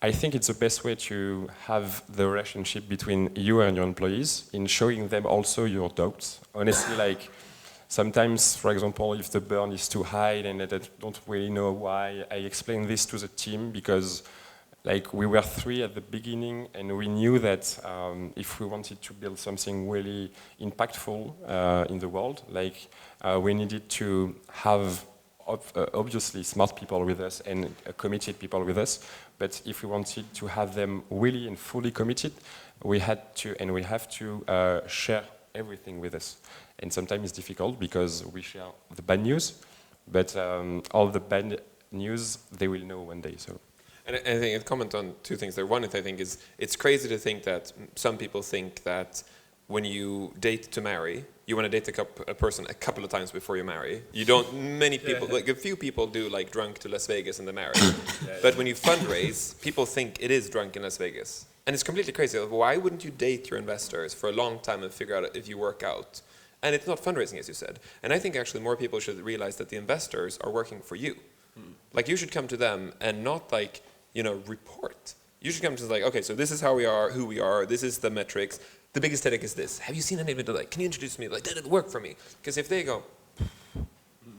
I think it's the best way to have the relationship between you and your employees in showing them also your doubts. Honestly, like sometimes, for example, if the burn is too high and I don't really know why, I explain this to the team because like we were 3 at the beginning and we knew that if we wanted to build something really impactful in the world, like we needed to have obviously smart people with us and committed people with us, but if we wanted to have them really and fully committed, we had to and we have to share everything with us. And sometimes it's difficult because we share the bad news, but all the bad news they will know one day. So. And I think I'd comment on 2 things there. One, I think, is it's crazy to think that some people think that when you date to marry, you want to date a person a couple of times before you marry. You don't, many people, like a few people do like drunk to Las Vegas and then marry. But when you fundraise, people think it is drunk in Las Vegas. And it's completely crazy. Why wouldn't you date your investors for a long time and figure out if you work out? And it's not fundraising, as you said. And I think actually more people should realize that the investors are working for you. Like you should come to them and not like, report. You should come to like, okay, so this is how we are, who we are, this is the metrics. The biggest headache is this. Have you seen any of it? Like, can you introduce me? Like, did it work for me? Because if they go,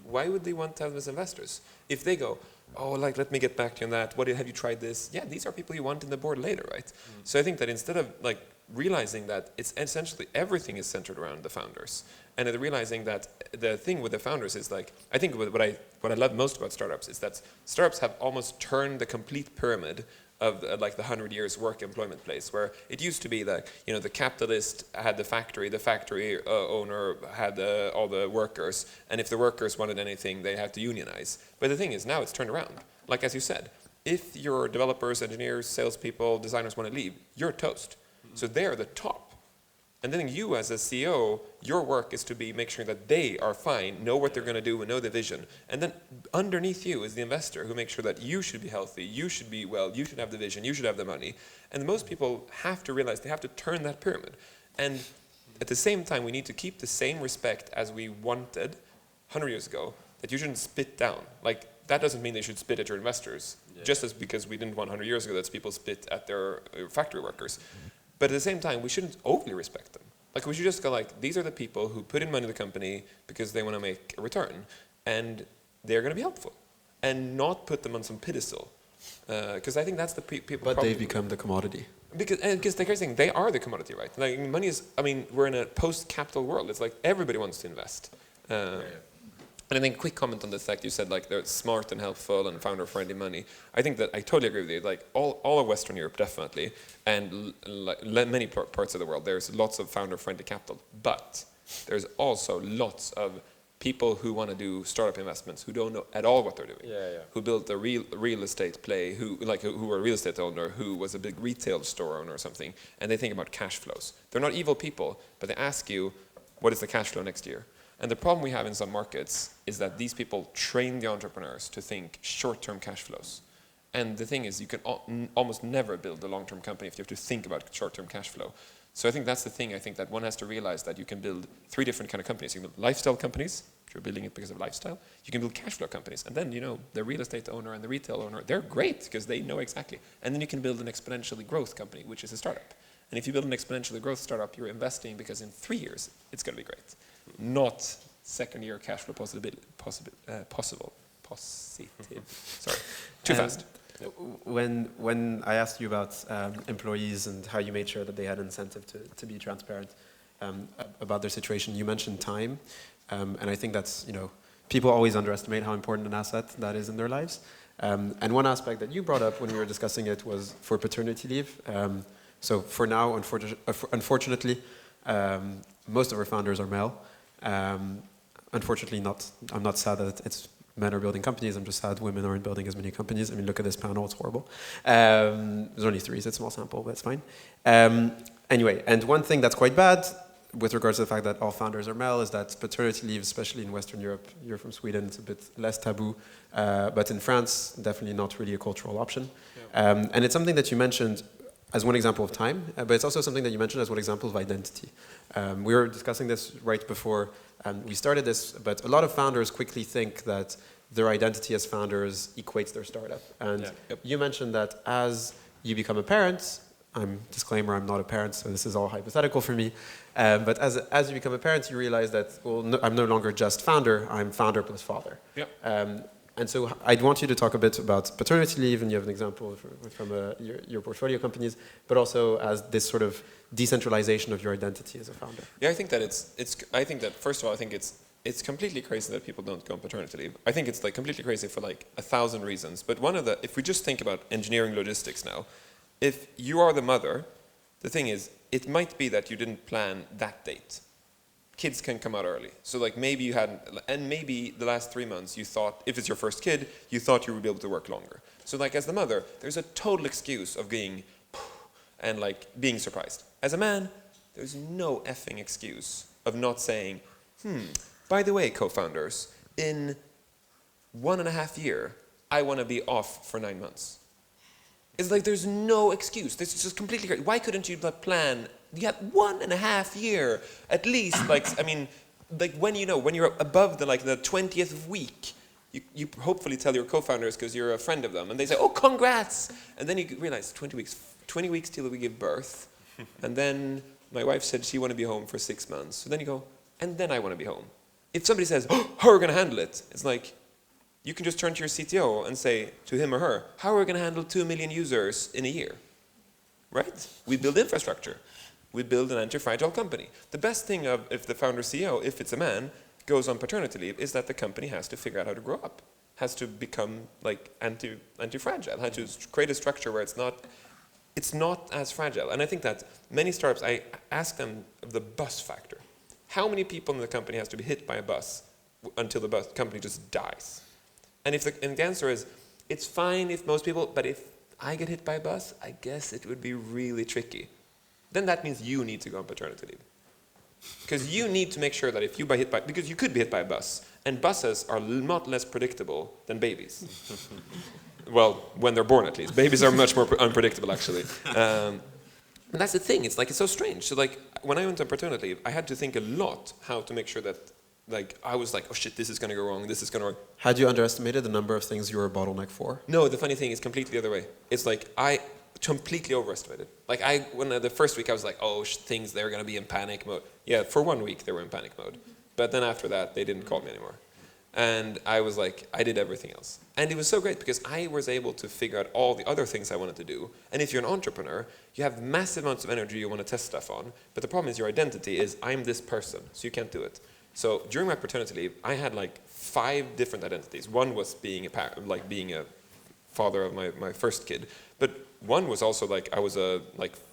why would they want to have them as investors? If they go, oh, like, let me get back to you on that. Have you tried this? Yeah, these are people you want in the board later, right? So I think that instead of like realizing that it's essentially everything is centered around the founders, and realizing that the thing with the founders is like, I think what I love most about startups is that startups have almost turned the complete pyramid of like the 100 years work employment place, where it used to be that the capitalist had the factory owner had all the workers, and if the workers wanted anything, they had to unionize. But the thing is, now it's turned around. Like as you said, if your developers, engineers, salespeople, designers want to leave, you're toast. So they're the top. And then you as a CEO, your work is to make sure that they are fine, know what they're going to do, and know the vision. And then underneath you is the investor who makes sure that you should be healthy, you should be well, you should have the vision, you should have the money. And most people have to realize they have to turn that pyramid. And at the same time, we need to keep the same respect as we wanted 100 years ago, that you shouldn't spit down. Like, that doesn't mean they should spit at your investors, just as because we didn't want 100 years ago that people spit at their factory workers. But at the same time, we shouldn't overly respect them. Like, we should just go like, these are the people who put in money in the company because they want to make a return. And they're going to be helpful. And not put them on some pedestal. Because I think that's the people. But they become the commodity. Because the crazy thing, they are the commodity, right? Like, money is, we're in a post-capital world. It's like everybody wants to invest. And I think quick comment on the fact you said like they're smart and helpful and founder-friendly money. I think that I totally agree with you. Like all of Western Europe definitely, and many parts of the world, there's lots of founder-friendly capital. But there's also lots of people who want to do startup investments who don't know at all what they're doing. Who built a real estate play, who were a real estate owner, who was a big retail store owner or something, and they think about cash flows. They're not evil people, but they ask you, what is the cash flow next year? And the problem we have in some markets is that these people train the entrepreneurs to think short-term cash flows. And the thing is, you can almost never build a long-term company if you have to think about short-term cash flow. So I think that's the thing. I think that one has to realize that you can build 3 different kind of companies. You can build lifestyle companies, if you're building it because of lifestyle. You can build cash flow companies. And then, the real estate owner and the retail owner, they're great because they know exactly. And then you can build an exponentially growth company, which is a startup. And if you build an exponentially growth startup, you're investing because in 3 years, it's going to be great. Not second-year cash flow positive. Sorry, too fast. When I asked you about employees and how you made sure that they had incentive to be transparent about their situation, you mentioned time, and I think that's, people always underestimate how important an asset that is in their lives. And one aspect that you brought up when we were discussing it was for paternity leave. So for now, unfortunately, most of our founders are male. Unfortunately, I'm not sad that it's men are building companies. I'm just sad women aren't building as many companies. I mean, look at this panel, it's horrible. There's only 3, so it's a small sample, but it's fine. Anyway, and one thing that's quite bad with regards to the fact that all founders are male is that paternity leave, especially in Western Europe, you're from Sweden, it's a bit less taboo, but in France, definitely not really a cultural option. Yeah. And it's something that you mentioned as one example of time, but it's also something that you mentioned as one example of identity. We were discussing this right before we started this, but a lot of founders quickly think that their identity as founders equates their startup. And you mentioned that as you become a parent, disclaimer, I'm not a parent, so this is all hypothetical for me, but as you become a parent, you realize that, well, no, I'm no longer just founder, I'm founder plus father. Yep. And so I'd want you to talk a bit about paternity leave, and you have an example from your portfolio companies, but also as this sort of decentralization of your identity as a founder. Yeah, I think that I think that first of all, I think it's completely crazy that people don't go on paternity leave. I think it's like completely crazy for like 1,000 reasons. But if we just think about engineering logistics now, if you are the mother, the thing is, it might be that you didn't plan that date. Kids can come out early. So like maybe you hadn't, and maybe the last 3 months you thought, if it's your first kid, you thought you would be able to work longer. So like as the mother, there's a total excuse of being, and like being surprised. As a man, there's no effing excuse of not saying, by the way, co-founders, in 1.5 years, I want to be off for 9 months. It's like there's no excuse. This is just completely crazy. Why couldn't you plan? You had 1.5 years at least. Like I mean, like when you're above the 20th week, you hopefully tell your co-founders because you're a friend of them, and they say, "Oh, congrats!" And then you realize 20 weeks till we give birth, and then my wife said she want to be home for 6 months. So then you go, and then I want to be home. If somebody says, "Oh, how are we going to handle it?" It's like, you can just turn to your CTO and say to him or her, how are we going to handle 2 million users in a year? Right? We build infrastructure. We build an anti-fragile company. The best thing if the founder CEO, if it's a man, goes on paternity leave is that the company has to figure out how to grow up, has to become like anti-fragile, has to create a structure where it's not as fragile. And I think that many startups, I ask them the bus factor. How many people in the company has to be hit by a bus until the company just dies? And the answer is, it's fine if most people, but if I get hit by a bus, I guess it would be really tricky. Then that means you need to go on paternity leave. Because you need to make sure that if you because you could be hit by a bus, and buses are not less predictable than babies. Well, when they're born at least. Babies are much more unpredictable actually. And that's the thing, it's so strange. So when I went on paternity leave, I had to think a lot how to make sure that I was like, oh shit, this is going to go wrong, this is going to work. Had you underestimated the number of things you were a bottleneck for? No, the funny thing is completely the other way. It's I completely overestimated. When the first week I was like, oh, things, they're going to be in panic mode. Yeah, for 1 week they were in panic mode. But then after that, they didn't call me anymore. And I was I did everything else. And it was so great because I was able to figure out all the other things I wanted to do. And if you're an entrepreneur, you have massive amounts of energy you want to test stuff on. But the problem is your identity is, I'm this person, so you can't do it. So during my paternity leave, I had 5 different identities. One was being being a father of my first kid, but one was also I was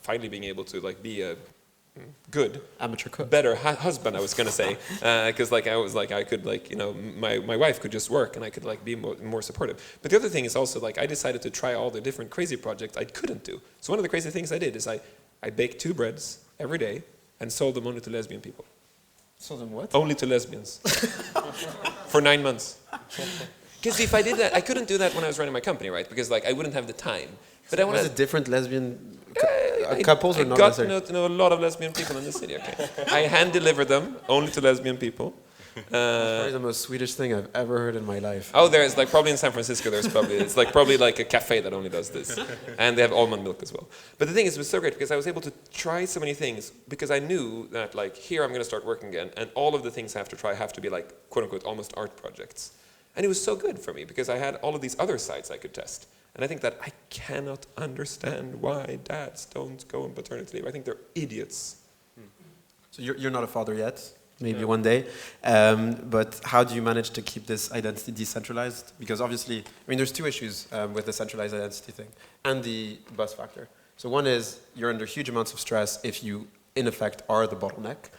finally being able to be a good amateur cook, better husband. I was gonna say because I was I could my wife could just work and I could be more supportive. But the other thing is also I decided to try all the different crazy projects I couldn't do. So one of the crazy things I did is I baked 2 breads every day and sold them only to lesbian people. Sold them what? Only to lesbians. For 9 months. Because if I did that, I couldn't do that when I was running my company, right? Because like I wouldn't have the time. But I want Was to. it different lesbian couples or I not got necessarily? to know a lot of lesbian people in the city. Okay, I hand deliver them only to lesbian people. Probably the most Swedish thing I've ever heard in my life. Oh, there's like probably in San Francisco. There's probably like a cafe that only does this, and they have almond milk as well. But the thing is, it was so great because I was able to try so many things because I knew that like here I'm going to start working again, and all of the things I have to try have to be like quote unquote almost art projects, and it was so good for me because I had all of these other sides I could test. And I think that I cannot understand why dads don't go on paternity leave. I think they're idiots. So you're not a father yet, maybe one day. But how do you manage to keep this identity decentralized? Because obviously, I mean, there's two issues with the centralized identity thing and the bus factor. So one is you're under huge amounts of stress if you, in effect, are the bottleneck.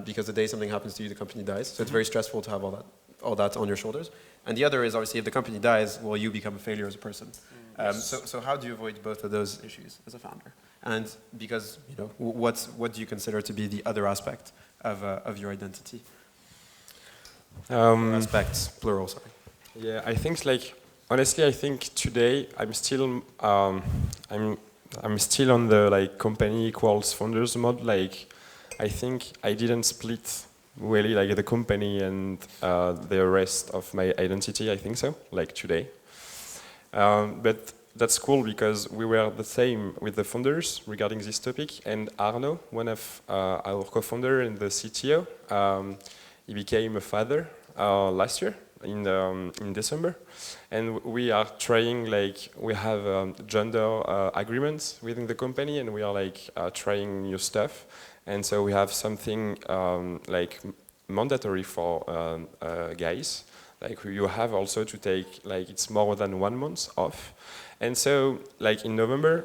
Because the day something happens to you, the company dies. So it's very stressful to have all that on your shoulders. And the other is obviously if the company dies, well, you become a failure as a person. So how do you avoid both of those issues as a founder? And because, you know, what do you consider to be the other aspect of your identity? Aspects, plural, sorry. Yeah, I think like honestly, I think today I'm still I'm still on the like company equals founders mode. Like I think I didn't split really like the company and the rest of my identity. I think so, like today. But that's cool because we were the same with the founders regarding this topic. And Arno, one of our co-founder and the CTO, he became a father last year in December. And we are trying, like, we have gender agreements within the company, and we are like trying new stuff. And so we have something like mandatory for guys. Like you have also to take, like it's more than 1 month off. And so like in November,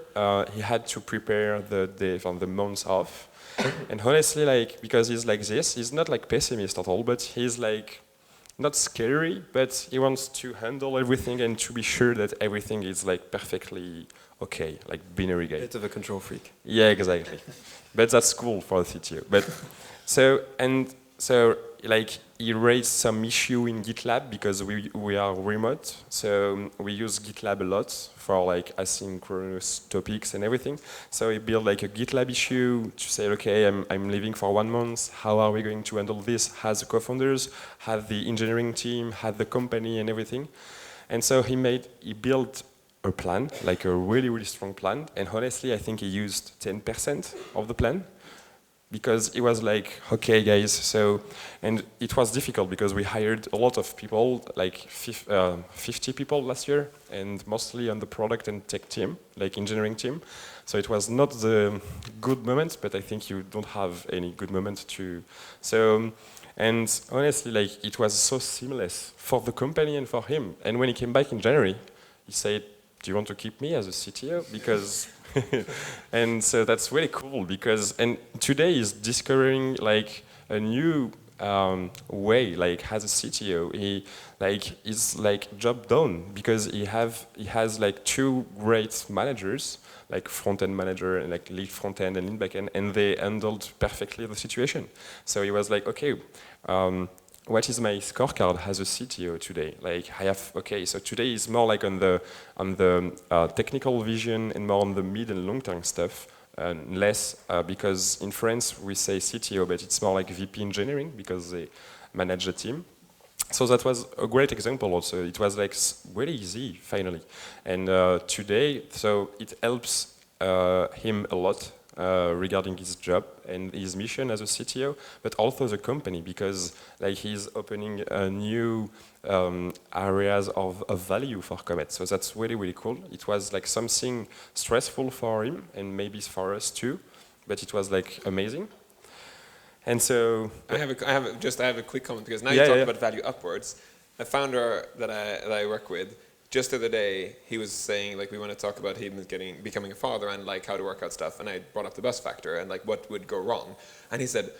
he had to prepare the day from the months off. And honestly, like, because he's like this, he's not like pessimist at all, but he's like, not scary, but he wants to handle everything and to be sure that everything is like perfectly okay, like binary guy. Bit of a control freak. Yeah, exactly. But that's cool for the CTO. But so like he raised some issue in GitLab because we are remote, so we use GitLab a lot for like asynchronous topics and everything. So he built like a GitLab issue to say, okay, I'm leaving for 1 month. How are we going to handle this? Has the co-founders, have the engineering team, have the company and everything. And so he built a plan, like a really, really strong plan. And honestly, I think he used 10% of the plan because he was like, okay, guys, so, and it was difficult because we hired a lot of people, like 50 people last year, and mostly on the product and tech team, like engineering team. So it was not the good moment, but I think you don't have any good moment to, so, and honestly, like, it was so seamless for the company and for him. And when he came back in January, he said, do you want to keep me as a CTO? Because, and so that's really cool because, and today he's discovering like a new way, like as a CTO, he like is like job done because he has like 2 great managers, like front-end manager and like lead front-end and lead back-end, and they handled perfectly the situation. So he was like, okay, what is my scorecard as a CTO today? Like I have, okay, so today is more like on the technical vision and more on the mid and long-term stuff, and less because in France we say CTO, but it's more like VP engineering because they manage the team. So that was a great example also. It was like really easy finally. And today, so it helps him a lot regarding his job and his mission as a CTO, but also the company because like he's opening new areas of value for Comet. So that's really, really cool. It was like something stressful for him and maybe for us too, but it was like amazing. And so I have a quick comment because now you talk about value upwards. A founder that I work with, just the other day, he was saying like we want to talk about him becoming a father and like how to work out stuff, and I brought up the bus factor and like what would go wrong, and he said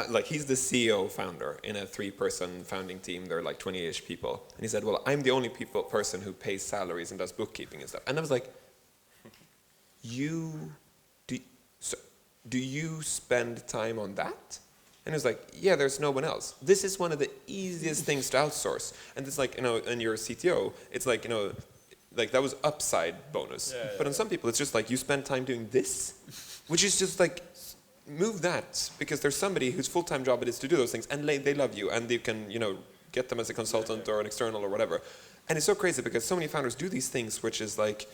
like he's the CEO founder in a 3-person founding team. There are like 20-ish people, and he said, well, I'm the only person who pays salaries and does bookkeeping and stuff, and I was like, do you spend time on that? And he was like, yeah, there's no one else. This is one of the easiest things to outsource. And it's like, and you're a CTO, it's like, like that was upside bonus. But on some people, it's just like you spend time doing this, which is just like, move that, because there's somebody whose full-time job it is to do those things, and they love you, and you can, get them as a consultant or an external or whatever. And it's so crazy because so many founders do these things, which is like,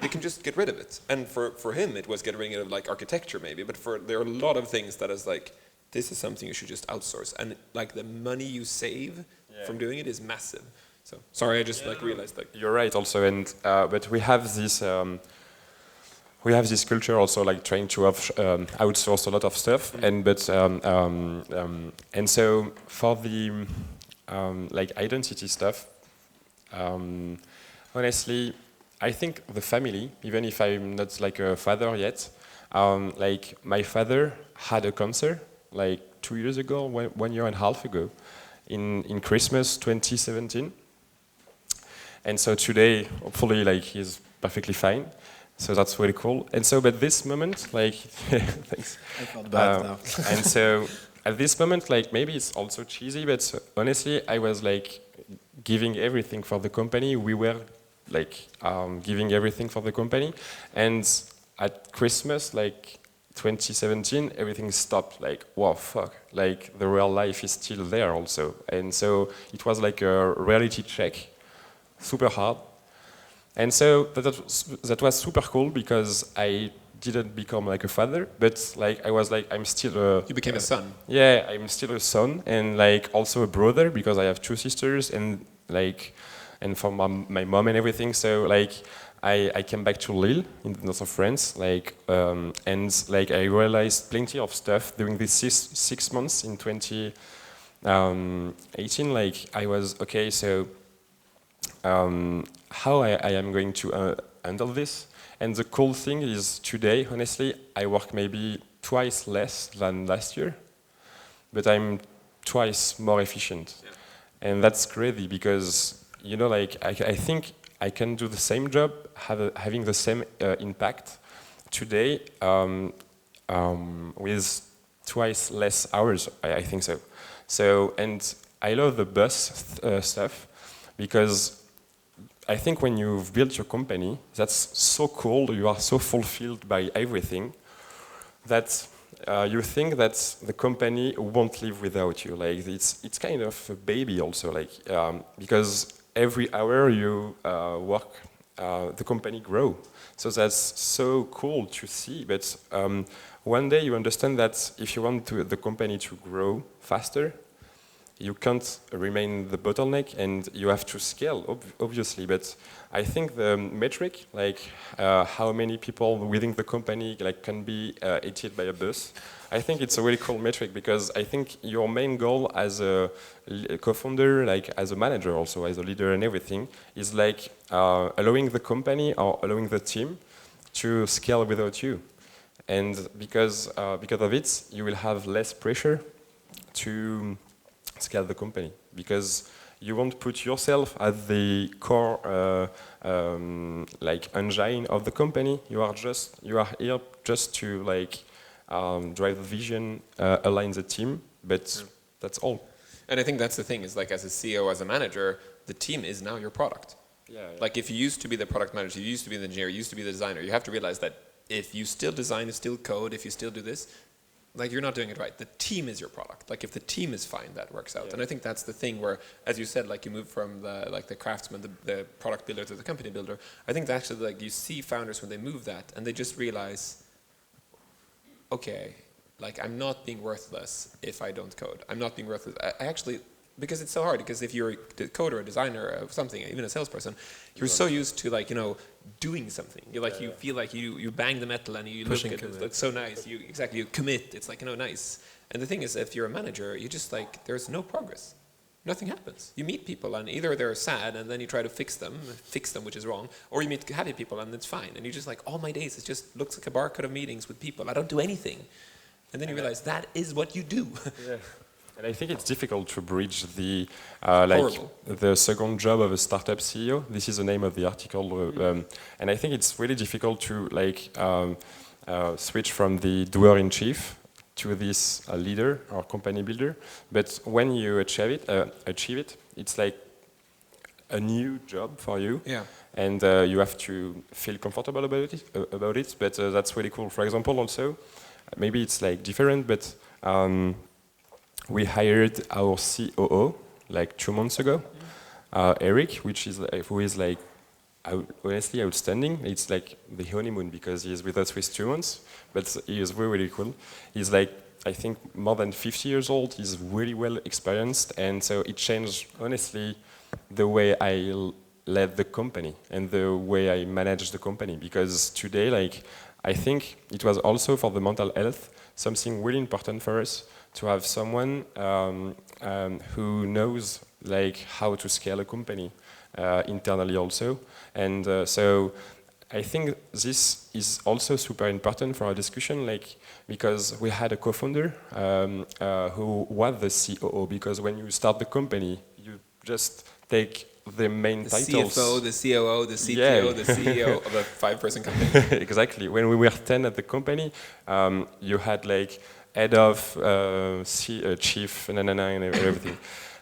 they can just get rid of it. And for him, it was getting rid of like architecture maybe, but there are a lot of things that is like, this is something you should just outsource. And like the money you save from doing it is massive. So sorry, I just realized that. You're right also, and but we have this culture also like trying to outsource a lot of stuff, and so for the like identity stuff, honestly, I think the family, even if I'm not like a father yet, like my father had a cancer like 2 years ago, 1 year and a half ago, in Christmas 2017. And so today, hopefully, like he's perfectly fine. So that's really cool. And so, but this moment, like, thanks. I felt bad now. And so, at this moment, like, maybe it's also cheesy, but honestly, I was like giving everything for the company. We were like giving everything for the company. And at Christmas, like 2017, everything stopped. Like, wow, fuck. Like, the real life is still there also. And so, it was like a reality check. Super hard. And so that was super cool because I didn't become like a father, but like I was like, I'm still a... You became a son. Yeah, I'm still a son and like also a brother because I have 2 sisters and like, and for my mom and everything. So like I came back to Lille in the north of France, like, and like I realized plenty of stuff during these 6 months in 2018. Like I was, okay, so how I am going to handle this. And the cool thing is today, honestly, I work maybe twice less than last year, but I'm twice more efficient. Yeah. And that's crazy because, like I think I can do the same job, having the same impact today with twice less hours, I think so. So, and I love the bus stuff because I think when you've built your company, that's so cool, you are so fulfilled by everything, that you think that the company won't live without you. Like it's kind of a baby also, like because every hour you work, the company grow. So that's so cool to see. But one day you understand that if you want the company to grow faster, you can't remain the bottleneck and you have to scale, obviously. But I think the metric, like how many people within the company like can be hit by a bus, I think it's a really cool metric because I think your main goal as a co-founder, like as a manager also, as a leader and everything, is like allowing the company or allowing the team to scale without you. And because of it, you will have less pressure to scale the company because you won't put yourself at the core like engine of the company. You are here just to like drive the vision, align the team, but that's all. And I think that's the thing is like as a CEO, as a manager, the team is now your product. Yeah. Like if you used to be the product manager, you used to be the engineer, you used to be the designer, you have to realize that if you still design, you still code, if you still do this, like you're not doing it right. The team is your product. Like if the team is fine, that works out. Yeah. And I think that's the thing where, as you said, like you move from the craftsman, the product builder to the company builder. I think that actually like you see founders when they move that and they just realize, okay, like I'm not being worthless if I don't code. I'm not being worthless. I actually, because it's so hard, because if you're a coder, a designer, or something, even a salesperson, you're so used to like, doing something. You like you feel like you bang the metal and you look at it, it's so nice. You commit. It's like nice. And the thing is, if you're a manager, you just like there's no progress. Nothing happens. You meet people and either they're sad and then you try to fix them, which is wrong, or you meet happy people and it's fine. And you just like all my days it just looks like a barcode of meetings with people. I don't do anything. And then you realize that is what you do. Yeah. And I think it's difficult to bridge the the second job of a startup CEO. This is the name of the article, and I think it's really difficult to like switch from the doer in chief to this leader or company builder. But when you achieve it, it's like a new job for you. Yeah. And you have to feel comfortable about it. But that's really cool. For example, also, maybe it's like different, but we hired our COO like 2 months ago, Eric, who is like honestly outstanding. It's like the honeymoon because he's with us for 2 months, but he is really, really cool. He's like, I think, more than 50 years old. He's really well experienced, and so it changed, honestly, the way I led the company and the way I managed the company. Because today, like, I think it was also for the mental health something really important for us to have someone who knows like how to scale a company internally also. And so I think this is also super important for our discussion, like, because we had a co-founder who was the COO, because when you start the company, you just take the main titles. CFO, the COO, the CTO, Yeah. the CEO of a 5-person company. Exactly. When we were 10 at the company, you had like head of, chief, and everything.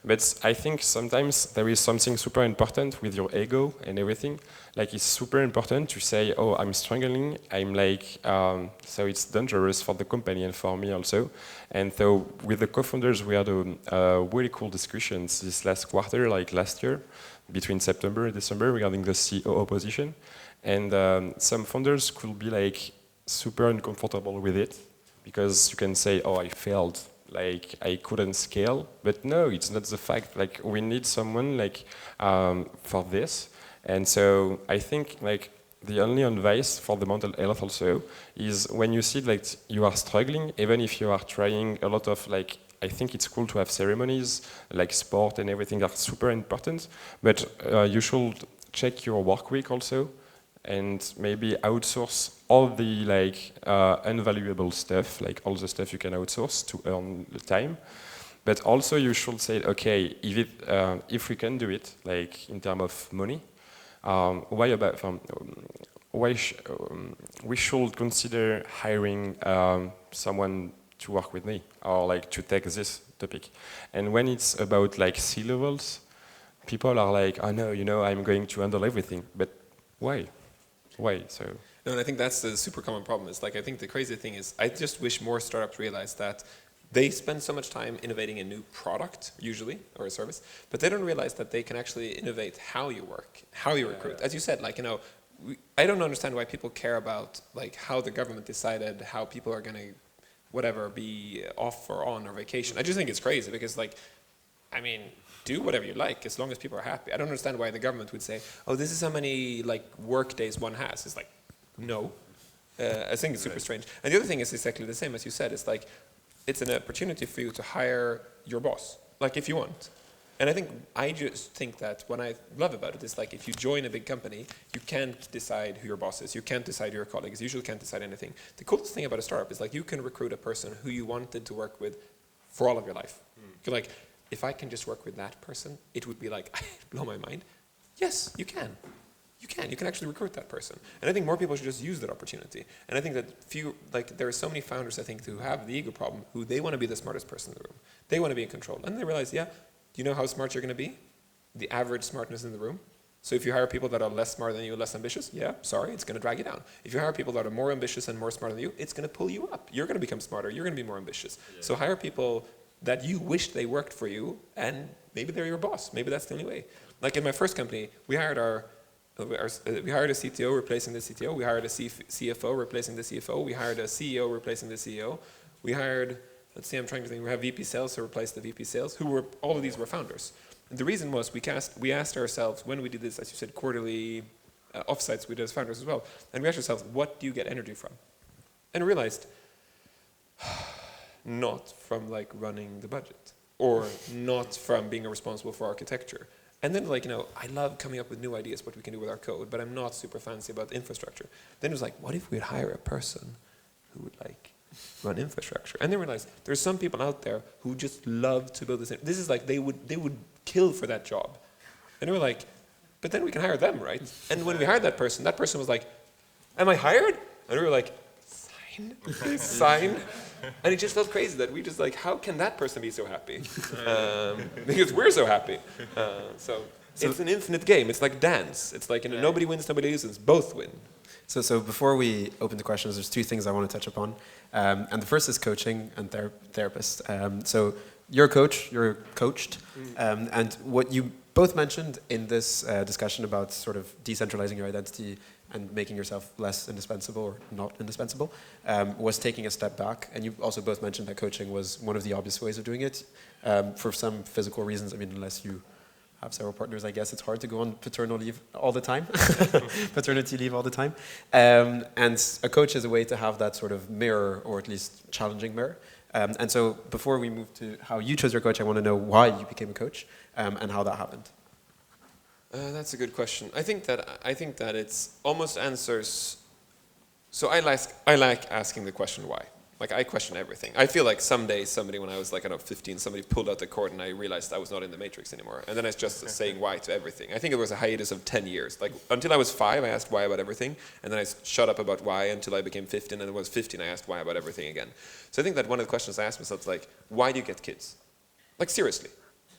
But I think sometimes there is something super important with your ego and everything. Like, it's super important to say, oh, I'm struggling, I'm like, so it's dangerous for the company and for me also. And so with the co-founders, we had really cool discussions this last quarter, like last year, between September and December regarding the COO position. And some founders could be like super uncomfortable with it because you can say, oh, I failed. Like, I couldn't scale, but no, it's not the fact. Like, we need someone like for this, and so I think like the only advice for the mental health also is when you see like you are struggling, even if you are trying a lot of like, I think it's cool to have ceremonies like sport and everything are super important, but you should check your work week also. And maybe outsource all the like unvaluable stuff, like all the stuff you can outsource to earn the time. But also you should say, okay, if we can do it, like in terms of money, we should consider hiring someone to work with me or like to take this topic. And when it's about like C-levels, people are like, oh no, I'm going to handle everything. But why? Why? So. No, and I think that's the super common problem. Is like, I think the crazy thing is, I just wish more startups realize that they spend so much time innovating a new product, usually, or a service, but they don't realize that they can actually innovate how you work, how you recruit. As you said, like, I don't understand why people care about like how the government decided how people are going to, whatever, be off or on or vacation. I just think it's crazy because, like, I mean, do whatever you like as long as people are happy. I don't understand why the government would say, oh, this is how many like work days one has. It's like, no. I think it's super strange. And the other thing is exactly the same as you said. It's like, it's an opportunity for you to hire your boss, like if you want. And I just think that what I love about it is like, if you join a big company, you can't decide who your boss is. You can't decide who your colleagues. You usually can't decide anything. The coolest thing about a startup is like, you can recruit a person who you wanted to work with for all of your life. You're like, if I can just work with that person, it would be like, blow my mind. Yes, you can. You can actually recruit that person. And I think more people should just use that opportunity. And I think that there are so many founders, I think, who have the ego problem, who they want to be the smartest person in the room. They want to be in control. And they realize, yeah, do you know how smart you're going to be? The average smartness in the room. So if you hire people that are less smart than you, less ambitious, yeah, sorry, it's going to drag you down. If you hire people that are more ambitious and more smart than you, it's going to pull you up. You're going to become smarter. You're going to be more ambitious. Yeah. So hire people that you wish they worked for you, and maybe they're your boss. Maybe that's the only way. Like in my first company, we hired we hired a CTO replacing the CTO. We hired a CFO replacing the CFO. We hired a CEO replacing the CEO. We hired, let's see, I'm trying to think, we have VP sales to replace the VP sales, all of these were founders. And the reason was we asked ourselves, when we did this, as you said, quarterly offsites, we did as founders as well, and we asked ourselves, what do you get energy from? And realized, not from like running the budget, or not from being responsible for architecture. And then like, I love coming up with new ideas, what we can do with our code, but I'm not super fancy about infrastructure. Then it was like, what if we'd hire a person who would like run infrastructure? And then realized there's some people out there who just love to build this. This is like, they would kill for that job. And we were like, but then we can hire them, right? And when we hired that person was like, am I hired? And we were like, this sign. And it just felt crazy that we just like, how can that person be so happy? Because we're so happy. So it's an infinite game. It's like dance. It's like, nobody wins, nobody loses, both win. So before we open to questions, there's two things I want to touch upon. And the first is coaching and therapist. So you're a coach, you're coached. And what you both mentioned in this discussion about sort of decentralizing your identity and making yourself less indispensable or not indispensable was taking a step back. And you also both mentioned that coaching was one of the obvious ways of doing it. For some physical reasons, I mean, unless you have several partners, I guess it's hard to go on paternal leave all the time, paternity leave all the time. And a coach is a way to have that sort of mirror, or at least challenging mirror. And so before we move to how you chose your coach, I want to know why you became a coach and how that happened. That's a good question. I think that it's almost answers. So I like asking the question why. Like, I question everything. I feel like someday somebody, when I was like, I don't know, 15, somebody pulled out the cord and I realized I was not in the matrix anymore. And then I was just saying why to everything. I think it was a hiatus of 10 years. Like, until I was 5, I asked why about everything. And then I shut up about why until I became 15. And when I was 15, I asked why about everything again. So I think that one of the questions I asked myself is like, why do you get kids? Like, seriously.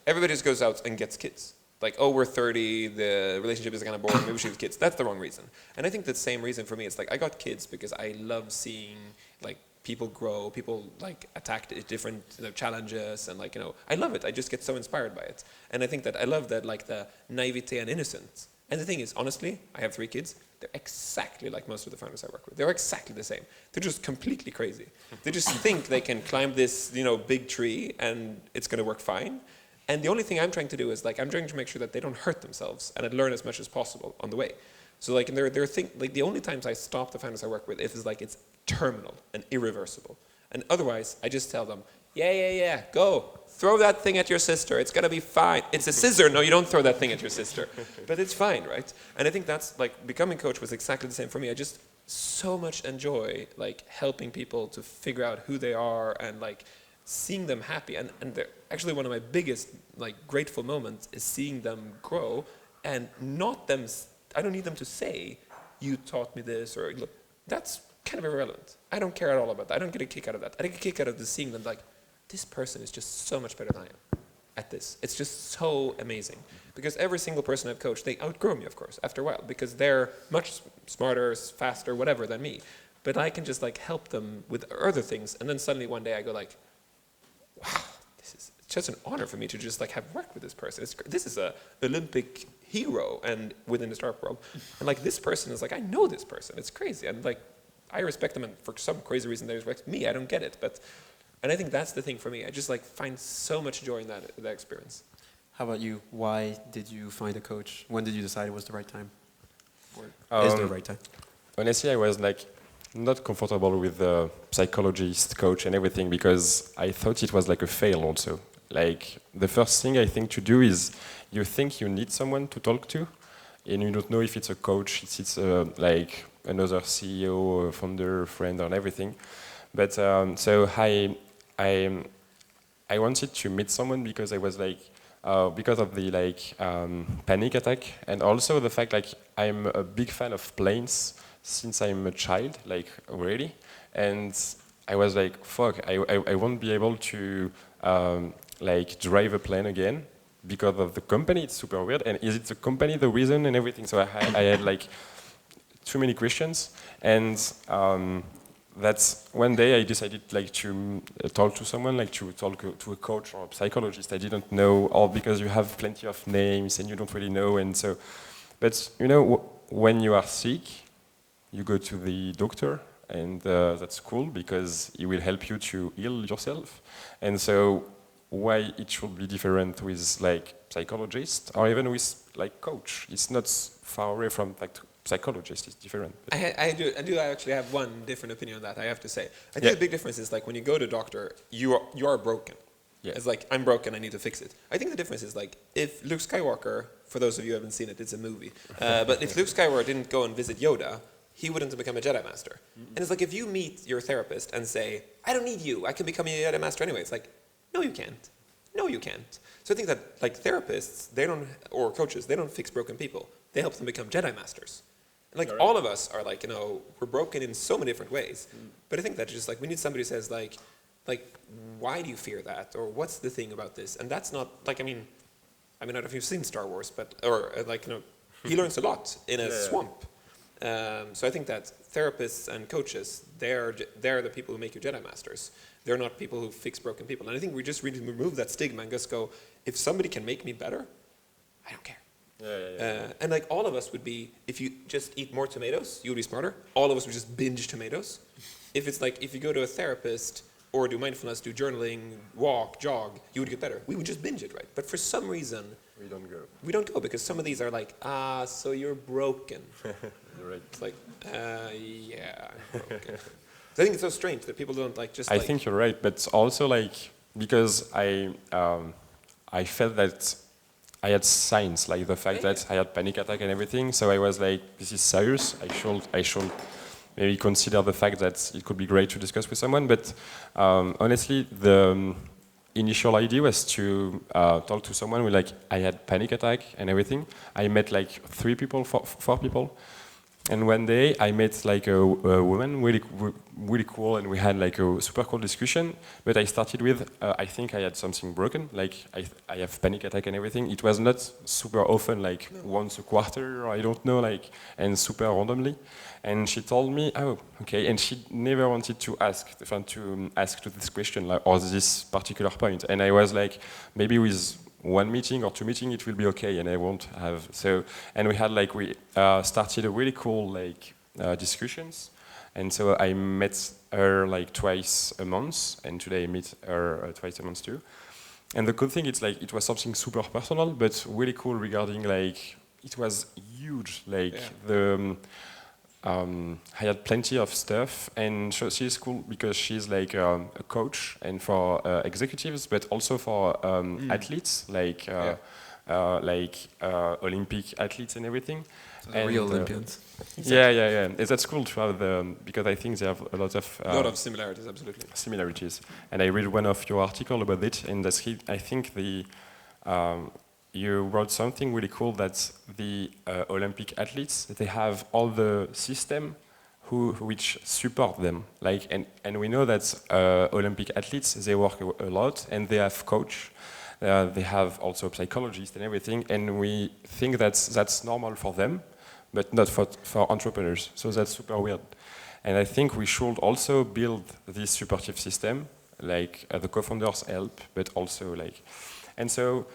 Everybody just goes out and gets kids. Like, oh, we're 30, the relationship is kind of boring, maybe we should have kids. That's the wrong reason. And I think the same reason for me is like, I got kids because I love seeing like people grow, people like attack different challenges, and like, I love it. I just get so inspired by it. And I think that I love that, like, the naivete and innocence. And the thing is, honestly, I have 3 kids. They're exactly like most of the founders I work with. They're exactly the same. They're just completely crazy. They just think they can climb this, big tree and it's going to work fine. And the only thing I'm trying to do is, like, I'm trying to make sure that they don't hurt themselves and I learn as much as possible on the way. So, like, the only times I stop the founders I work with if it's like it's terminal and irreversible. And otherwise, I just tell them, yeah, go. Throw that thing at your sister. It's going to be fine. It's a scissor. No, you don't throw that thing at your sister. But it's fine, right? And I think that's, like, becoming coach was exactly the same for me. I just so much enjoy, like, helping people to figure out who they are and, like, seeing them happy. And actually one of my biggest, like, grateful moments is seeing them grow and not them, I don't need them to say, you taught me this, or look, that's kind of irrelevant. I don't care at all about that. I don't get a kick out of that. I get a kick out of just seeing them like, this person is just so much better than I am at this. It's just so amazing. Because every single person I've coached, they outgrow me, of course, after a while, because they're much smarter, faster, whatever than me. But I can just, like, help them with other things, and then suddenly one day I go like, wow, it's just an honor for me to just, like, have worked with this person. This is a Olympic hero and within the startup world. And, like, this person is like, I know this person. It's crazy. And, like, I respect them, and for some crazy reason they respect me. I don't get it. And I think that's the thing for me. I just, like, find so much joy in that experience. How about you? Why did you find a coach? When did you decide it was the right time? Or is the right time? Honestly, I was like not comfortable with the psychologist, coach, and everything because I thought it was like a fail also. Like, the first thing I think to do is you think you need someone to talk to, and you don't know if it's a coach, it's like another CEO, founder, friend, and everything. But so I wanted to meet someone because I was like, because of the panic attack, and also the fact like I'm a big fan of planes since I'm a child, like already, and I was like, fuck, I won't be able to like drive a plane again because of the company. It's super weird, and is it the company the reason and everything? So I had like too many questions, and that's one day I decided like to talk to someone, like to talk to a coach or a psychologist. I didn't know, all because you have plenty of names and you don't really know, and so, but when you are sick, you go to the doctor, and that's cool because he will help you to heal yourself. And so why it should be different with like psychologist or even with like coach? It's not far away from like psychologist, it's different. I do actually have one different opinion on that, I have to say. I think the big difference is like when you go to a doctor, you are broken. Yeah. It's like, I'm broken, I need to fix it. I think the difference is like, if Luke Skywalker, for those of you who haven't seen it, it's a movie, but if Luke Skywalker didn't go and visit Yoda, he wouldn't have become a Jedi Master. Mm-hmm. And it's like, if you meet your therapist and say, I don't need you, I can become a Jedi Master anyway, it's like, no you can't. No you can't. So I think that like therapists, or coaches, they don't fix broken people. They help them become Jedi Masters. Like all of us are like, we're broken in so many different ways. But I think that just like we need somebody who says like, why do you fear that, or what's the thing about this? And that's not like I don't know if you've seen Star Wars, but he learns a lot in a swamp. So I think that therapists and coaches, they're the people who make you Jedi Masters. They're not people who fix broken people. And I think we just really remove that stigma and just go, if somebody can make me better, I don't care. And like all of us would be, if you just eat more tomatoes, you would be smarter. All of us would just binge tomatoes. If it's like, if you go to a therapist or do mindfulness, do journaling, walk, jog, you would get better. We would just binge it, right? But for some reason, we don't go because some of these are like, so you're broken. You're right. It's like, yeah, I'm broken. So I think it's so strange that people don't like just. I think you're right, but also like because I felt that I had signs like the fact that I had panic attack and everything. So I was like, this is serious. I should maybe consider the fact that it could be great to discuss with someone. But honestly, the initial idea was to talk to someone who like I had panic attack and everything. I met like 3 people, 4 people. And one day I met like a woman, really cool, and we had like a super cool discussion. But I started with, I think I had something broken, like I have panic attack and everything. It was not super often, like once a quarter, or I don't know, like, and super randomly. And she told me, oh, okay, and she never wanted to ask to this question, like, or this particular point. And I was like, maybe with 1 meeting or 2 meetings, it will be okay, and I won't have so. And we had like we started a really cool like discussions, and so I met her like twice a month, and today I meet her twice a month too. And the cool thing is like it was something super personal, but really cool regarding like it was huge, like I had plenty of stuff, and she's cool because she's like a coach and for executives, but also for athletes, like Olympic athletes and everything. So the real Olympians. Exactly. Yeah. And that's cool to have because I think they have a lot of similarities, absolutely. Similarities. And I read one of your article about it, and I think you wrote something really cool that the Olympic athletes, they have all the system which support them. Like, and we know that Olympic athletes, they work a lot and they have coach. They have also psychologists and everything, and we think that's normal for them, but not for entrepreneurs. So that's super weird. And I think we should also build this supportive system, like the co-founders help, but also like, and so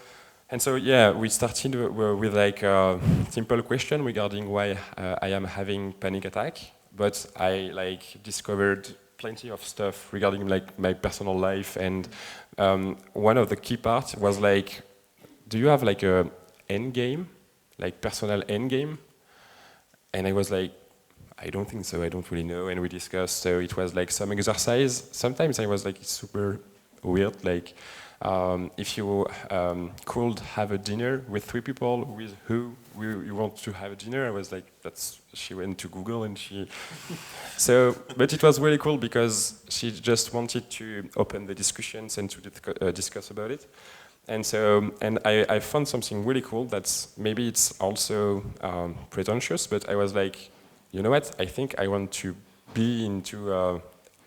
yeah, we started with like a simple question regarding why I am having panic attack, but I like discovered plenty of stuff regarding like my personal life, and one of the key parts was like, do you have like a endgame, like personal endgame? And I was like, I don't think so, I don't really know, and we discussed, so it was like some exercise. Sometimes I was like, it's super weird, like, if you could have a dinner with 3 people with who you want to have a dinner, I was like, she went to Google and but it was really cool because she just wanted to open the discussions and to discuss about it. And so, and I found something really cool that's maybe it's also pretentious, but I was like, you know what, I think I want to be into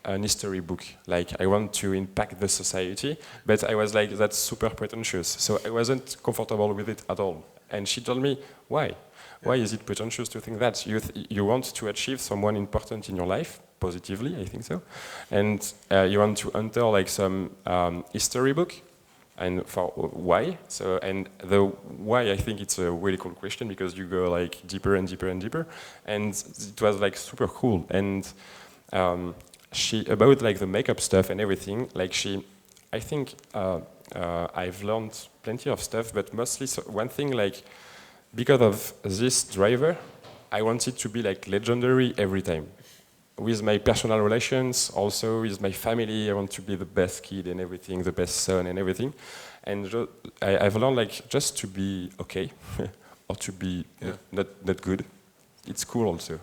an history book, like I want to impact the society, but I was like, that's super pretentious, so I wasn't comfortable with it at all. And she told me, why? Why is it pretentious to think that? You want to achieve someone important in your life, positively, I think so, and you want to enter like some history book, and for why? So, and the why, I think it's a really cool question because you go like deeper and deeper and deeper, and it was like super cool. And she, about like the makeup stuff and everything, like I think I've learned plenty of stuff, but mostly one thing, like because of this driver, I wanted to be like legendary every time. With my personal relations, also with my family, I want to be the best kid and everything, the best son and everything. And I've learned like just to be okay, or to be not good. It's cool also.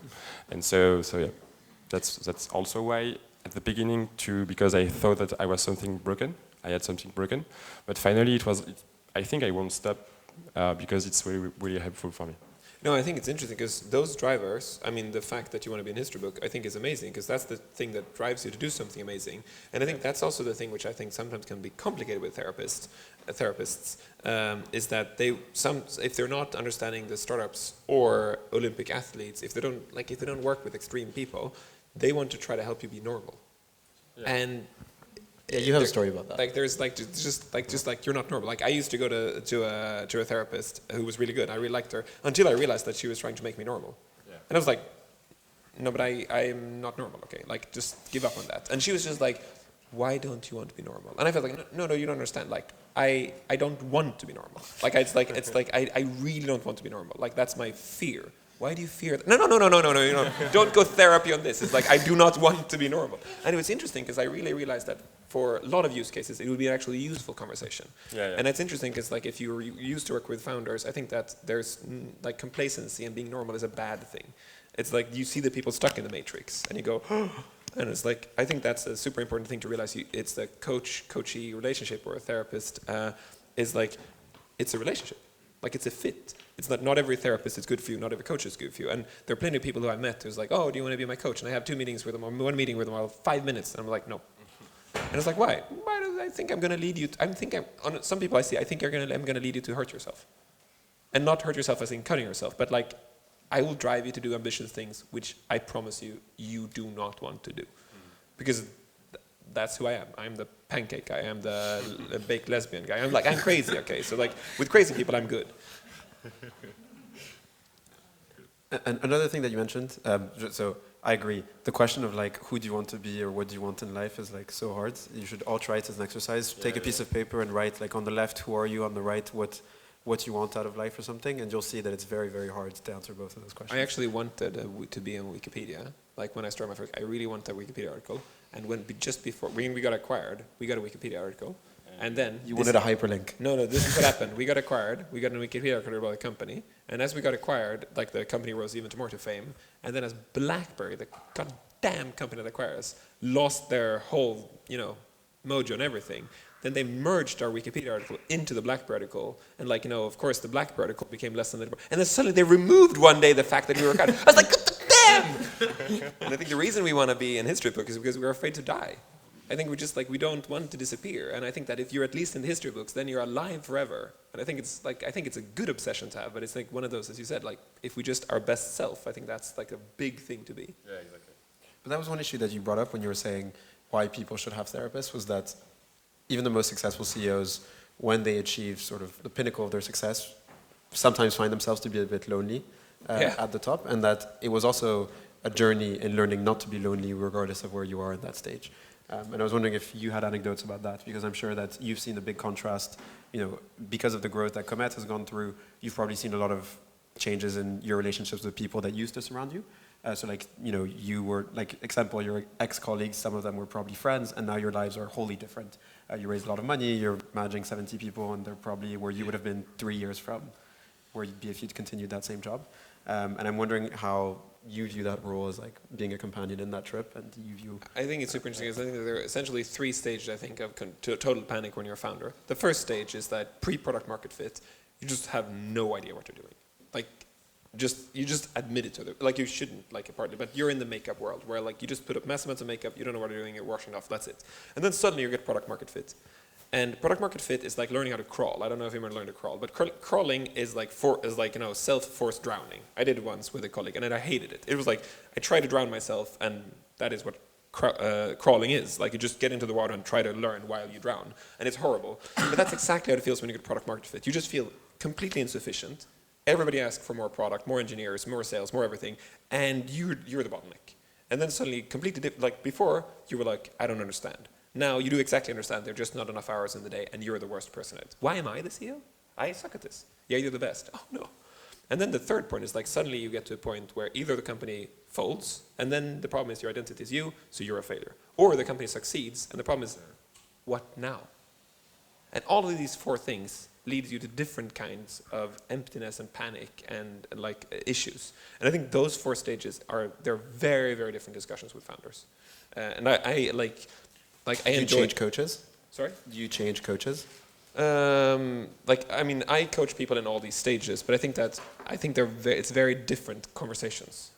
And so yeah. That's also why at the beginning because I thought that I was something broken. I had something broken, but finally I think I won't stop because it's really, really helpful for me. No, I think it's interesting because those drivers, I mean, the fact that you want to be in history book, I think is amazing because that's the thing that drives you to do something amazing. And I think that's also the thing which I think sometimes can be complicated with therapists, is that if they're not understanding the startups or Olympic athletes, if they don't work with extreme people, they want to try to help you be normal. Yeah. And yeah, you have a story about that. Like there's just like you're not normal. Like I used to go to a therapist who was really good. I really liked her until I realized that she was trying to make me normal. Yeah. And I was like, no, but I'm not normal. Okay, like just give up on that. And she was just like, why don't you want to be normal? And I felt like no, you don't understand. Like I don't want to be normal. Like it's like I really don't want to be normal. Like that's my fear. Why do you fear that? No, you know, don't go therapy on this. It's like, I do not want to be normal. And it was interesting because I really realized that for a lot of use cases, it would be actually a useful conversation. Yeah. And it's interesting because like if you used to work with founders, I think that there's like complacency and being normal is a bad thing. It's like you see the people stuck in the matrix and you go, and it's like, I think that's a super important thing to realize. It's the coachee relationship or a therapist is like, it's a relationship. Like it's a fit. It's not every therapist is good for you, not every coach is good for you. And there are plenty of people who I've met who's like, oh, do you want to be my coach? And I have 2 meetings with them, or 1 meeting with them, or 5 minutes. And I'm like, no. And it's like, why? Why do I think I'm going to lead you? Some people I see, I think I'm going to lead you to hurt yourself. And not hurt yourself as in cutting yourself, but like, I will drive you to do ambitious things, which I promise you do not want to do. Because that's who I am. I'm the pancake guy. I'm the baked lesbian guy. I'm crazy, okay? So like, with crazy people, I'm good. And another thing that you mentioned, so I agree. The question of like, who do you want to be or what do you want in life is like so hard. You should all try it as an exercise. Take a piece of paper and write like on the left, who are you? On the right, what you want out of life or something. And you'll see that it's very, very hard to answer both of those questions. I actually wanted to be on Wikipedia. Like when I started my first, I really wanted a Wikipedia article. And just before we got acquired, we got a Wikipedia article. And then you wanted a hyperlink. No, this is what happened. We got acquired. We got a Wikipedia article about the company. And as we got acquired, like the company rose even more to fame. And then as BlackBerry, the goddamn company that acquired us, lost their whole, mojo and everything, then they merged our Wikipedia article into the BlackBerry article. And of course, the BlackBerry article became less than the... And then suddenly they removed one day the fact that we were acquired. I was like, damn! And I think the reason we want to be in history book is because we're afraid to die. I think we're just like, we don't want to disappear. And I think that if you're at least in the history books, then you're alive forever. And I think it's a good obsession to have, but it's like one of those, as you said, like if we just our best self, I think that's like a big thing to be. Yeah, exactly. But that was one issue that you brought up when you were saying why people should have therapists, was that even the most successful CEOs, when they achieve sort of the pinnacle of their success, sometimes find themselves to be a bit lonely at the top. And that it was also a journey in learning not to be lonely regardless of where you are in that stage. And I was wondering if you had anecdotes about that, because I'm sure that you've seen the big contrast, because of the growth that Comet has gone through, you've probably seen a lot of changes in your relationships with people that used to surround you. So like, you were, like, example, your ex-colleagues, some of them were probably friends, and now your lives are wholly different. You raised a lot of money, you're managing 70 people, and they're probably where you would have been 3 years from where you'd be if you'd continued that same job. And I'm wondering how you view that role as like being a companion in that trip, and do you view... I think it's super interesting because I think that there are essentially 3 stages, I think, of total panic when you're a founder. The first stage is that pre-product market fit, you just have no idea what you're doing. Like, you just admit it to them. Like, you shouldn't, like, partly, but you're in the makeup world where, like, you just put up massive amounts of makeup, you don't know what you're doing, you're washing off, that's it. And then suddenly you get product market fit. And product market fit is like learning how to crawl. I don't know if anyone learned to crawl, but crawling is like self-forced drowning. I did it once with a colleague, and I hated it. It was like I tried to drown myself, and that is what crawling is. Like you just get into the water and try to learn while you drown, and it's horrible. But that's exactly how it feels when you get product market fit. You just feel completely insufficient. Everybody asks for more product, more engineers, more sales, more everything, and you're the bottleneck. And then suddenly, completely like before, you were like, I don't understand. Now you do exactly understand. There are just not enough hours in the day, and you're the worst person at it. Why am I the CEO? I suck at this. Yeah, you're the best. Oh, no. And then the third point is like suddenly you get to a point where either the company folds, and then the problem is your identity is you, so you're a failure. Or the company succeeds, and the problem is, what now? And all of these 4 things leads you to different kinds of emptiness and panic and like issues. And I think those 4 stages they're very, very different discussions with founders. And I Do you change coaches? Sorry? Do you change coaches? Like, I mean, I coach people in all these stages, but I think it's very different conversations.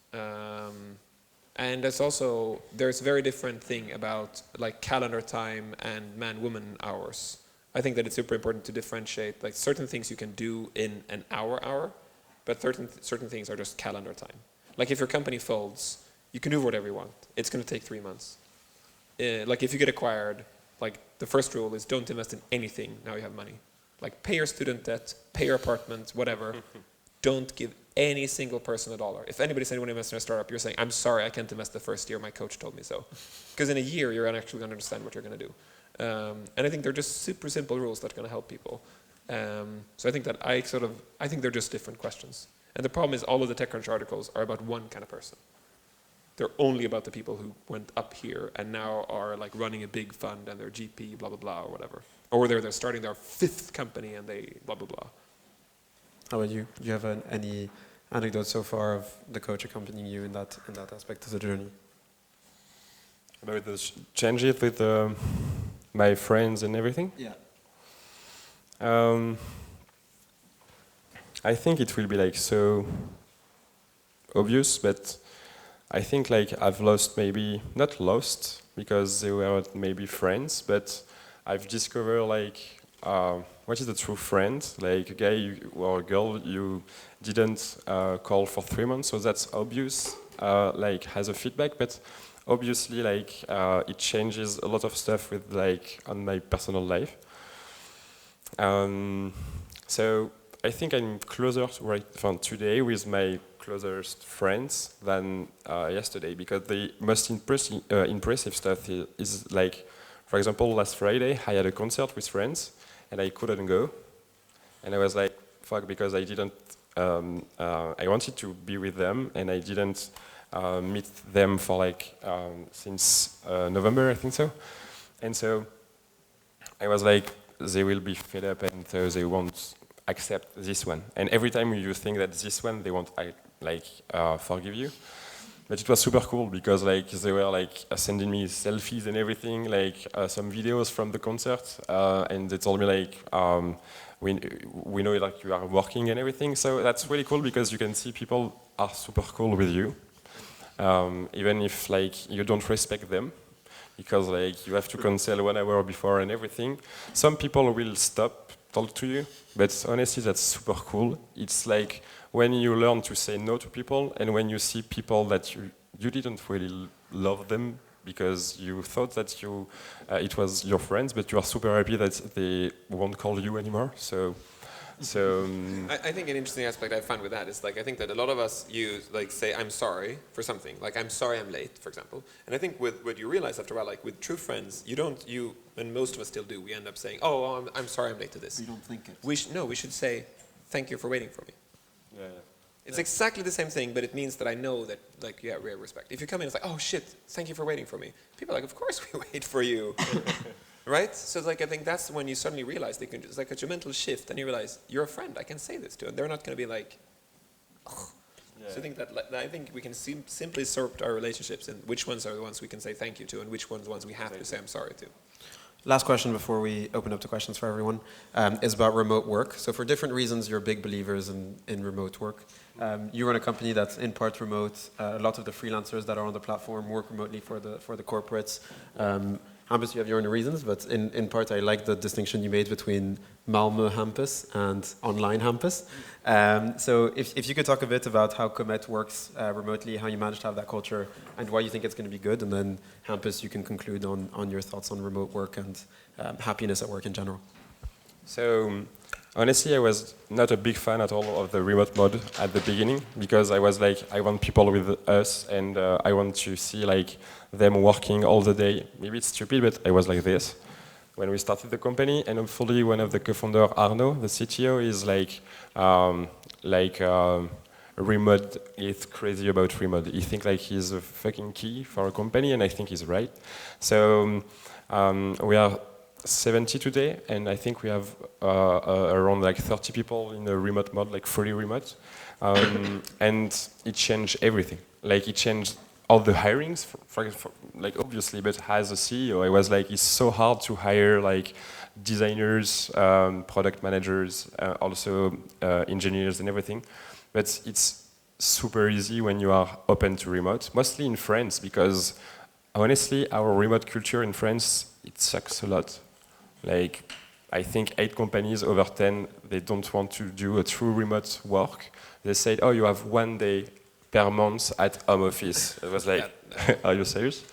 And there's very different thing about like calendar time and man-woman hours. I think that it's super important to differentiate, like certain things you can do in an hour, but certain things are just calendar time. Like if your company folds, you can do whatever you want. It's going to take 3 months. Like if you get acquired, like the first rule is don't invest in anything now you have money. Like pay your student debt, pay your apartment, whatever. Don't give any single person $1. If anybody said you want to invest in a startup, you're saying, I'm sorry, I can't invest the first year, my coach told me so. Because in a year, you're actually going to understand what you're going to do. And I think they're just super simple rules that are going to help people. So I think that I think they're just different questions. And the problem is all of the TechCrunch articles are about one kind of person. They're only about the people who went up here and now are like running a big fund and they're GP, blah, blah, blah, or whatever. Or they're starting their 5th company and they blah, blah, blah. How about you? Do you have any anecdotes so far of the coach accompanying you in that aspect of the journey? About the changes with my friends and everything? Yeah. I think it will be like so obvious, but I think like I've lost maybe, not lost, because they were maybe friends, but I've discovered like what is a true friend? Like a guy or a girl you didn't call for 3 months, so that's obvious, like has a feedback, but obviously like it changes a lot of stuff with like on my personal life. So I think I'm closer from today with my closest friends than yesterday, because the most impressive stuff is like, for example, last Friday I had a concert with friends and I couldn't go, and I was like, fuck, because I didn't, I wanted to be with them and I didn't meet them for like since November, I think so, and so I was like, they will be fed up and so they won't accept this one. And every time you think that this one, they won't forgive you. But it was super cool because like they were like sending me selfies and everything, like some videos from the concert, and they told me like we know like you are working and everything. So that's really cool because you can see people are super cool with you, even if like you don't respect them, because like you have to cancel 1 hour before and everything. Some people will stop talk to you, but honestly that's super cool. It's like when you learn to say no to people and when you see people that you didn't really love them because you thought that it was your friends, but you are super happy that they won't call you anymore. So I think an interesting aspect I find with that is like I think that a lot of us use like say I'm sorry for something, like I'm sorry I'm late, for example. And I think with what you realize after a while, like with true friends, and most of us still do, we end up saying, oh, I'm sorry I'm late to this. We don't think it. We should say thank you for waiting for me. yeah. It's exactly the same thing, but it means that I know that, like, yeah, we have respect. If you come in, it's like, oh shit, thank you for waiting for me. People are like, of course we wait for you, right? So it's like I think that's when you suddenly realize it's like a mental shift, and you realize you're a friend. I can say this to, and they're not going to be like, ugh. Yeah. So I think that I think we can simply sort our relationships and which ones are the ones we can say thank you to, and which ones we have to say I'm sorry to. Last question before we open up to questions for everyone is about remote work. So for different reasons, you're big believers in remote work. You run a company that's in part remote. A lot of the freelancers that are on the platform work remotely for the corporates. Hampus, you have your own reasons, but in part I like the distinction you made between Malmö Hampus and online Hampus. So if you could talk a bit about how Comet works remotely, how you manage to have that culture, and why you think it's going to be good, and then Hampus, you can conclude on your thoughts on remote work and happiness at work in general. So honestly, I was not a big fan at all of the remote mode at the beginning, because I was like, I want people with us, and I want to see like them working all the day. Maybe it's stupid, but I was like this when we started the company. And hopefully one of the co-founders, Arno, the CTO, is remote. He's crazy about remote. He thinks like he's a fucking key for a company, and I think he's right. So we are 70 today, and I think we have around like 30 people in the remote mode, like fully remote, and it changed everything. Like it changed all the hirings, like obviously, but as a CEO, I was like, it's so hard to hire like designers, product managers, also engineers and everything. But it's super easy when you are open to remote, mostly in France, because honestly, our remote culture in France, it sucks a lot. Like, I think 8 companies over 10, they don't want to do a true remote work. They said, oh, you have 1 day per month at home office. It was like, are you serious?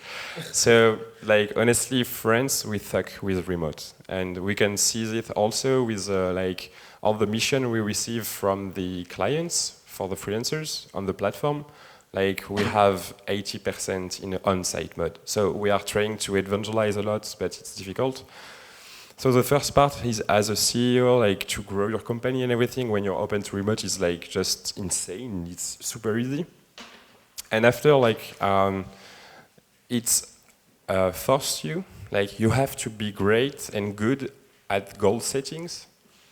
So, like, honestly, France, we suck with remote. And we can see it also with, like, all the mission we receive from the clients for the freelancers on the platform. Like, we have 80% in on-site mode. So we are trying to evangelize a lot, but it's difficult. So the first part is, as a CEO, like, to grow your company and everything, when you're open to remote, is like just insane. It's super easy. And after, like, it's forced you, like, you have to be great and good at goal settings,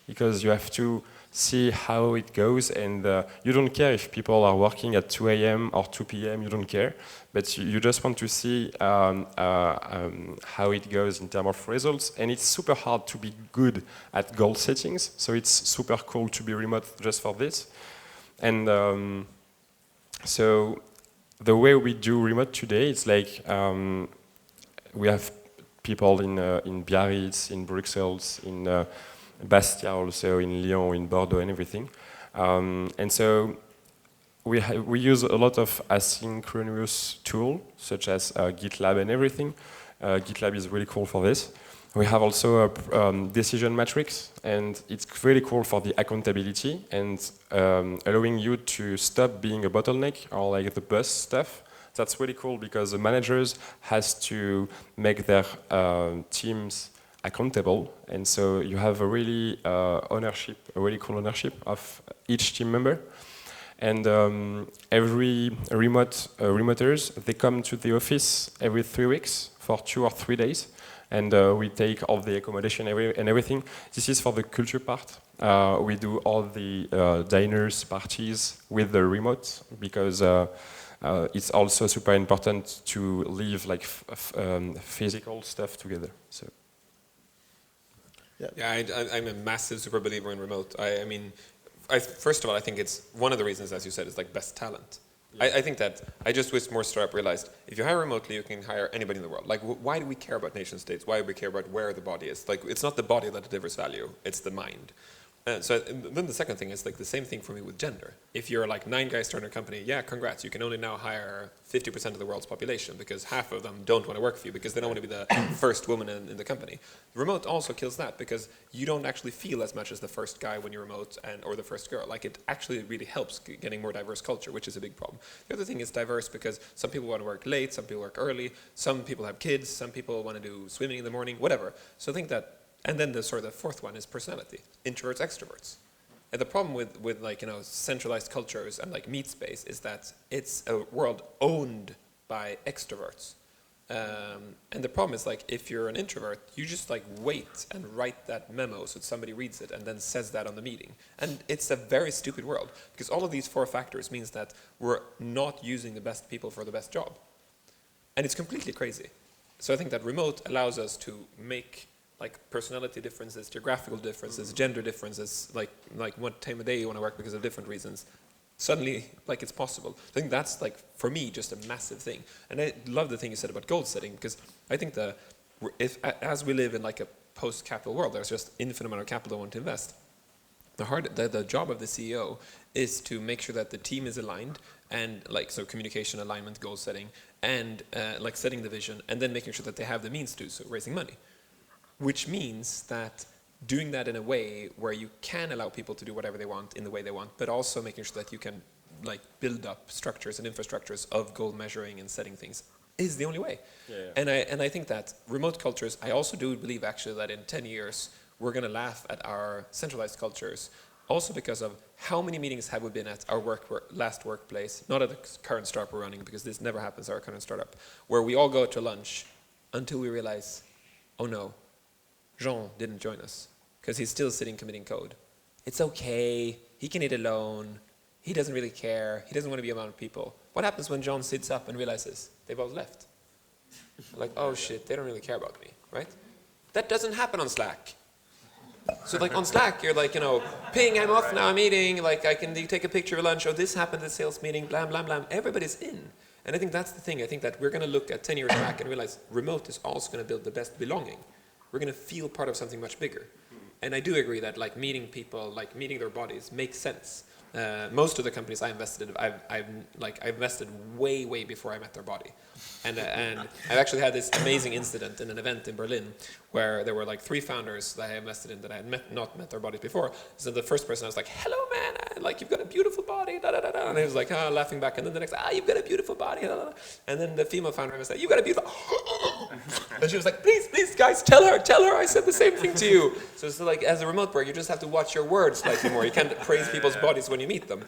because you have to see how it goes, and you don't care if people are working at 2 a.m. or 2 p.m., you don't care, but you just want to see how it goes in terms of results, and it's super hard to be good at goal settings, so it's super cool to be remote just for this. And so the way we do remote today, it's like we have people in Biarritz, in Brussels, in Bastia also, in Lyon, in Bordeaux, and everything. And so we use a lot of asynchronous tools, such as GitLab and everything. GitLab is really cool for this. We have also a decision matrix, and it's really cool for the accountability and allowing you to stop being a bottleneck or like the bus stuff. That's really cool because the managers has to make their teams accountable, and so you have a really ownership, a really cool ownership of each team member. And every remoters, they come to the office every 3 weeks for 2 or 3 days, and we take all the accommodation and everything. This is for the culture part. We do all the diners, parties with the remote, because it's also super important to live like physical stuff together. So. Yeah, I'm a massive super believer in remote. I mean, first of all, I think it's one of the reasons, as you said, is like best talent. Yeah. I think that I just wish more startup realized if you hire remotely, you can hire anybody in the world. Like, why do we care about nation states? Why do we care about where the body is? Like, it's not the body that delivers value; it's the mind. And then the second thing is like the same thing for me with gender. If you're like 9 guys starting a company, yeah, congrats. You can only now hire 50% of the world's population because half of them don't want to work for you because they don't want to be the first woman in the company. Remote also kills that because you don't actually feel as much as the first guy when you're remote or the first girl. Like, it actually really helps getting more diverse culture, which is a big problem. The other thing is diverse because some people want to work late, some people work early, some people have kids, some people want to do swimming in the morning, whatever. So I think that. And then the sort of the fourth one is personality, introverts, extroverts. And the problem with like, centralized cultures and like meat space is that it's a world owned by extroverts. And the problem is like, if you're an introvert, you just like wait and write that memo so that somebody reads it and then says that on the meeting. And it's a very stupid world because all of these 4 factors means that we're not using the best people for the best job. And it's completely crazy. So I think that remote allows us to make like personality differences, geographical differences, gender differences, like what time of day you want to work because of different reasons. Suddenly, like, it's possible. I think that's like, for me, just a massive thing. And I love the thing you said about goal setting, because I think as we live in like a post-capital world, there's just infinite amount of capital I want to invest. The job of the CEO is to make sure that the team is aligned and like, so communication, alignment, goal setting, and like setting the vision, and then making sure that they have the means to, so raising money. Which means that doing that in a way where you can allow people to do whatever they want in the way they want, but also making sure that you can like build up structures and infrastructures of goal measuring and setting things is the only way. Yeah. And I think that remote cultures, I also do believe actually that in 10 years, we're going to laugh at our centralized cultures, also because of how many meetings have we been at our last workplace, not at the current startup we're running, because this never happens at our current startup, where we all go to lunch until we realize, oh no, Jean didn't join us because he's still sitting committing code. It's okay. He can eat alone. He doesn't really care. He doesn't want to be among people. What happens when John sits up and realizes they've all left? Like, oh shit, they don't really care about me, right? That doesn't happen on Slack. So like on Slack, you're like, ping, I'm off now, I'm eating, like I can take a picture of lunch, oh this happened at the sales meeting, blah, blah, blah. Everybody's in. And I think that's the thing. I think that we're going to look at 10 years back and realize remote is also going to build the best belonging. We're going to feel part of something much bigger. And I do agree that like meeting people, like meeting their bodies makes sense. Most of the companies I invested in, I've invested way before I met their body. And I've actually had this amazing incident in an event in Berlin where there were like 3 founders that I invested in that I had not met their bodies before. So the first person I was like, hello man, like you've got a beautiful body, da da da da. And he was like, laughing back. And then the next, you've got a beautiful body, da da da. And then the female founder was like, you've got a beautiful, and she was like, please guys, tell her I said the same thing to you. So it's like as a remote worker, you just have to watch your words slightly more. You can't praise people's bodies when you meet them.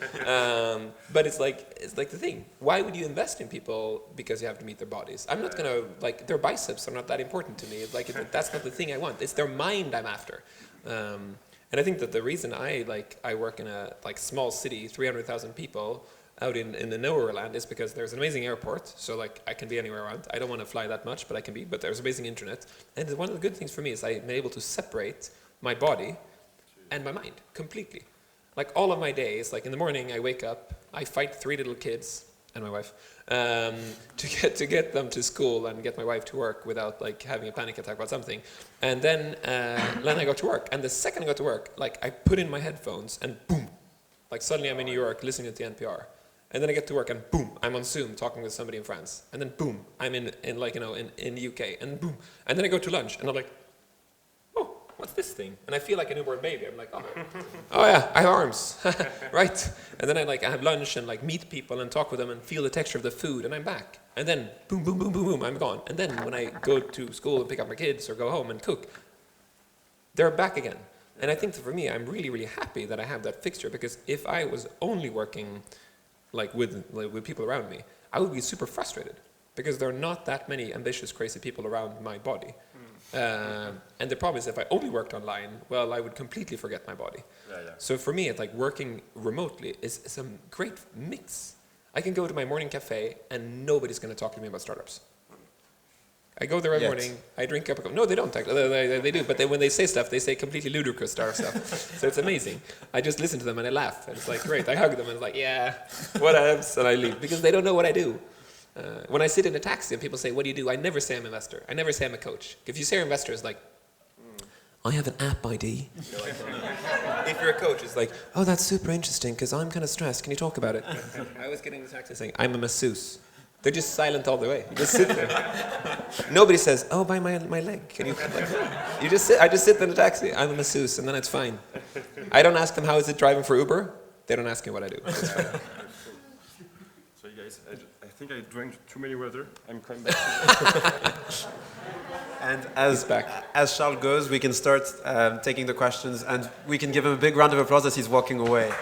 But it's like the thing. Why would you invest in people because you have to meet their bodies? I'm not gonna like their biceps are not that important to me. It's like that's not the thing I want. It's their mind I'm after. And I think that the reason I work in a like small city, 300,000 people out in the nowhere land is because there's an amazing airport, so like I can be anywhere around. I don't want to fly that much, but I can be. But there's amazing internet, and one of the good things for me is I'm able to separate my body and my mind completely. Like all of my days, like in the morning I wake up, I fight 3 little kids and my wife to get them to school and get my wife to work without like having a panic attack about something. And then I go to work, and the second I go to work, like I put in my headphones and boom, like suddenly I'm in New York listening to the NPR. And then I get to work and boom, I'm on Zoom talking with somebody in France. And then boom, I'm in the UK, and boom. And then I go to lunch and I'm like, oh, what's this thing? And I feel like a newborn baby. I'm like, oh yeah, I have arms, right? And then I have lunch and like meet people and talk with them and feel the texture of the food, and I'm back. And then boom, boom, boom, boom, boom, I'm gone. And then when I go to school and pick up my kids or go home and cook, they're back again. And I think that for me, I'm really happy that I have that fixture, because if I was only working with people around me, I would be super frustrated because there are not that many ambitious, crazy people around my body. And the problem is if I only worked online, well, I would completely forget my body. So for me, it's like working remotely is a great mix. I can go to my morning cafe and nobody's going to talk to me about startups. I go there every morning, I drink up a cup. No, they don't. They do, but when they say stuff, they say completely ludicrous startup stuff. So it's amazing. I just listen to them and I laugh. And it's like, great. I hug them and it's like, yeah, what else? And I leave because they don't know what I do. When I sit in a taxi and people say, what do you do? I never say I'm an investor. I never say I'm a coach. If you say you're an investor, it's like, I have an app ID. If you're a coach, it's like, oh, that's super interesting because I'm kind of stressed. Can you talk about it? I was getting in the taxi saying, I'm a masseuse. They're just silent all the way. You just sit there. Nobody says, oh, by my leg. Can you? You just sit. I just sit in the taxi. I'm a masseuse, and then it's fine. I don't ask them how is it driving for Uber. They don't ask me what I do. It's fine. So you guys, I think I drank too many water. I'm coming back. And as Charles goes, we can start taking the questions, and we can give him a big round of applause as he's walking away.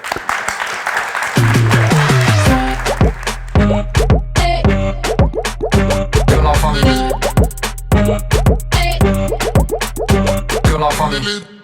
Que la famille.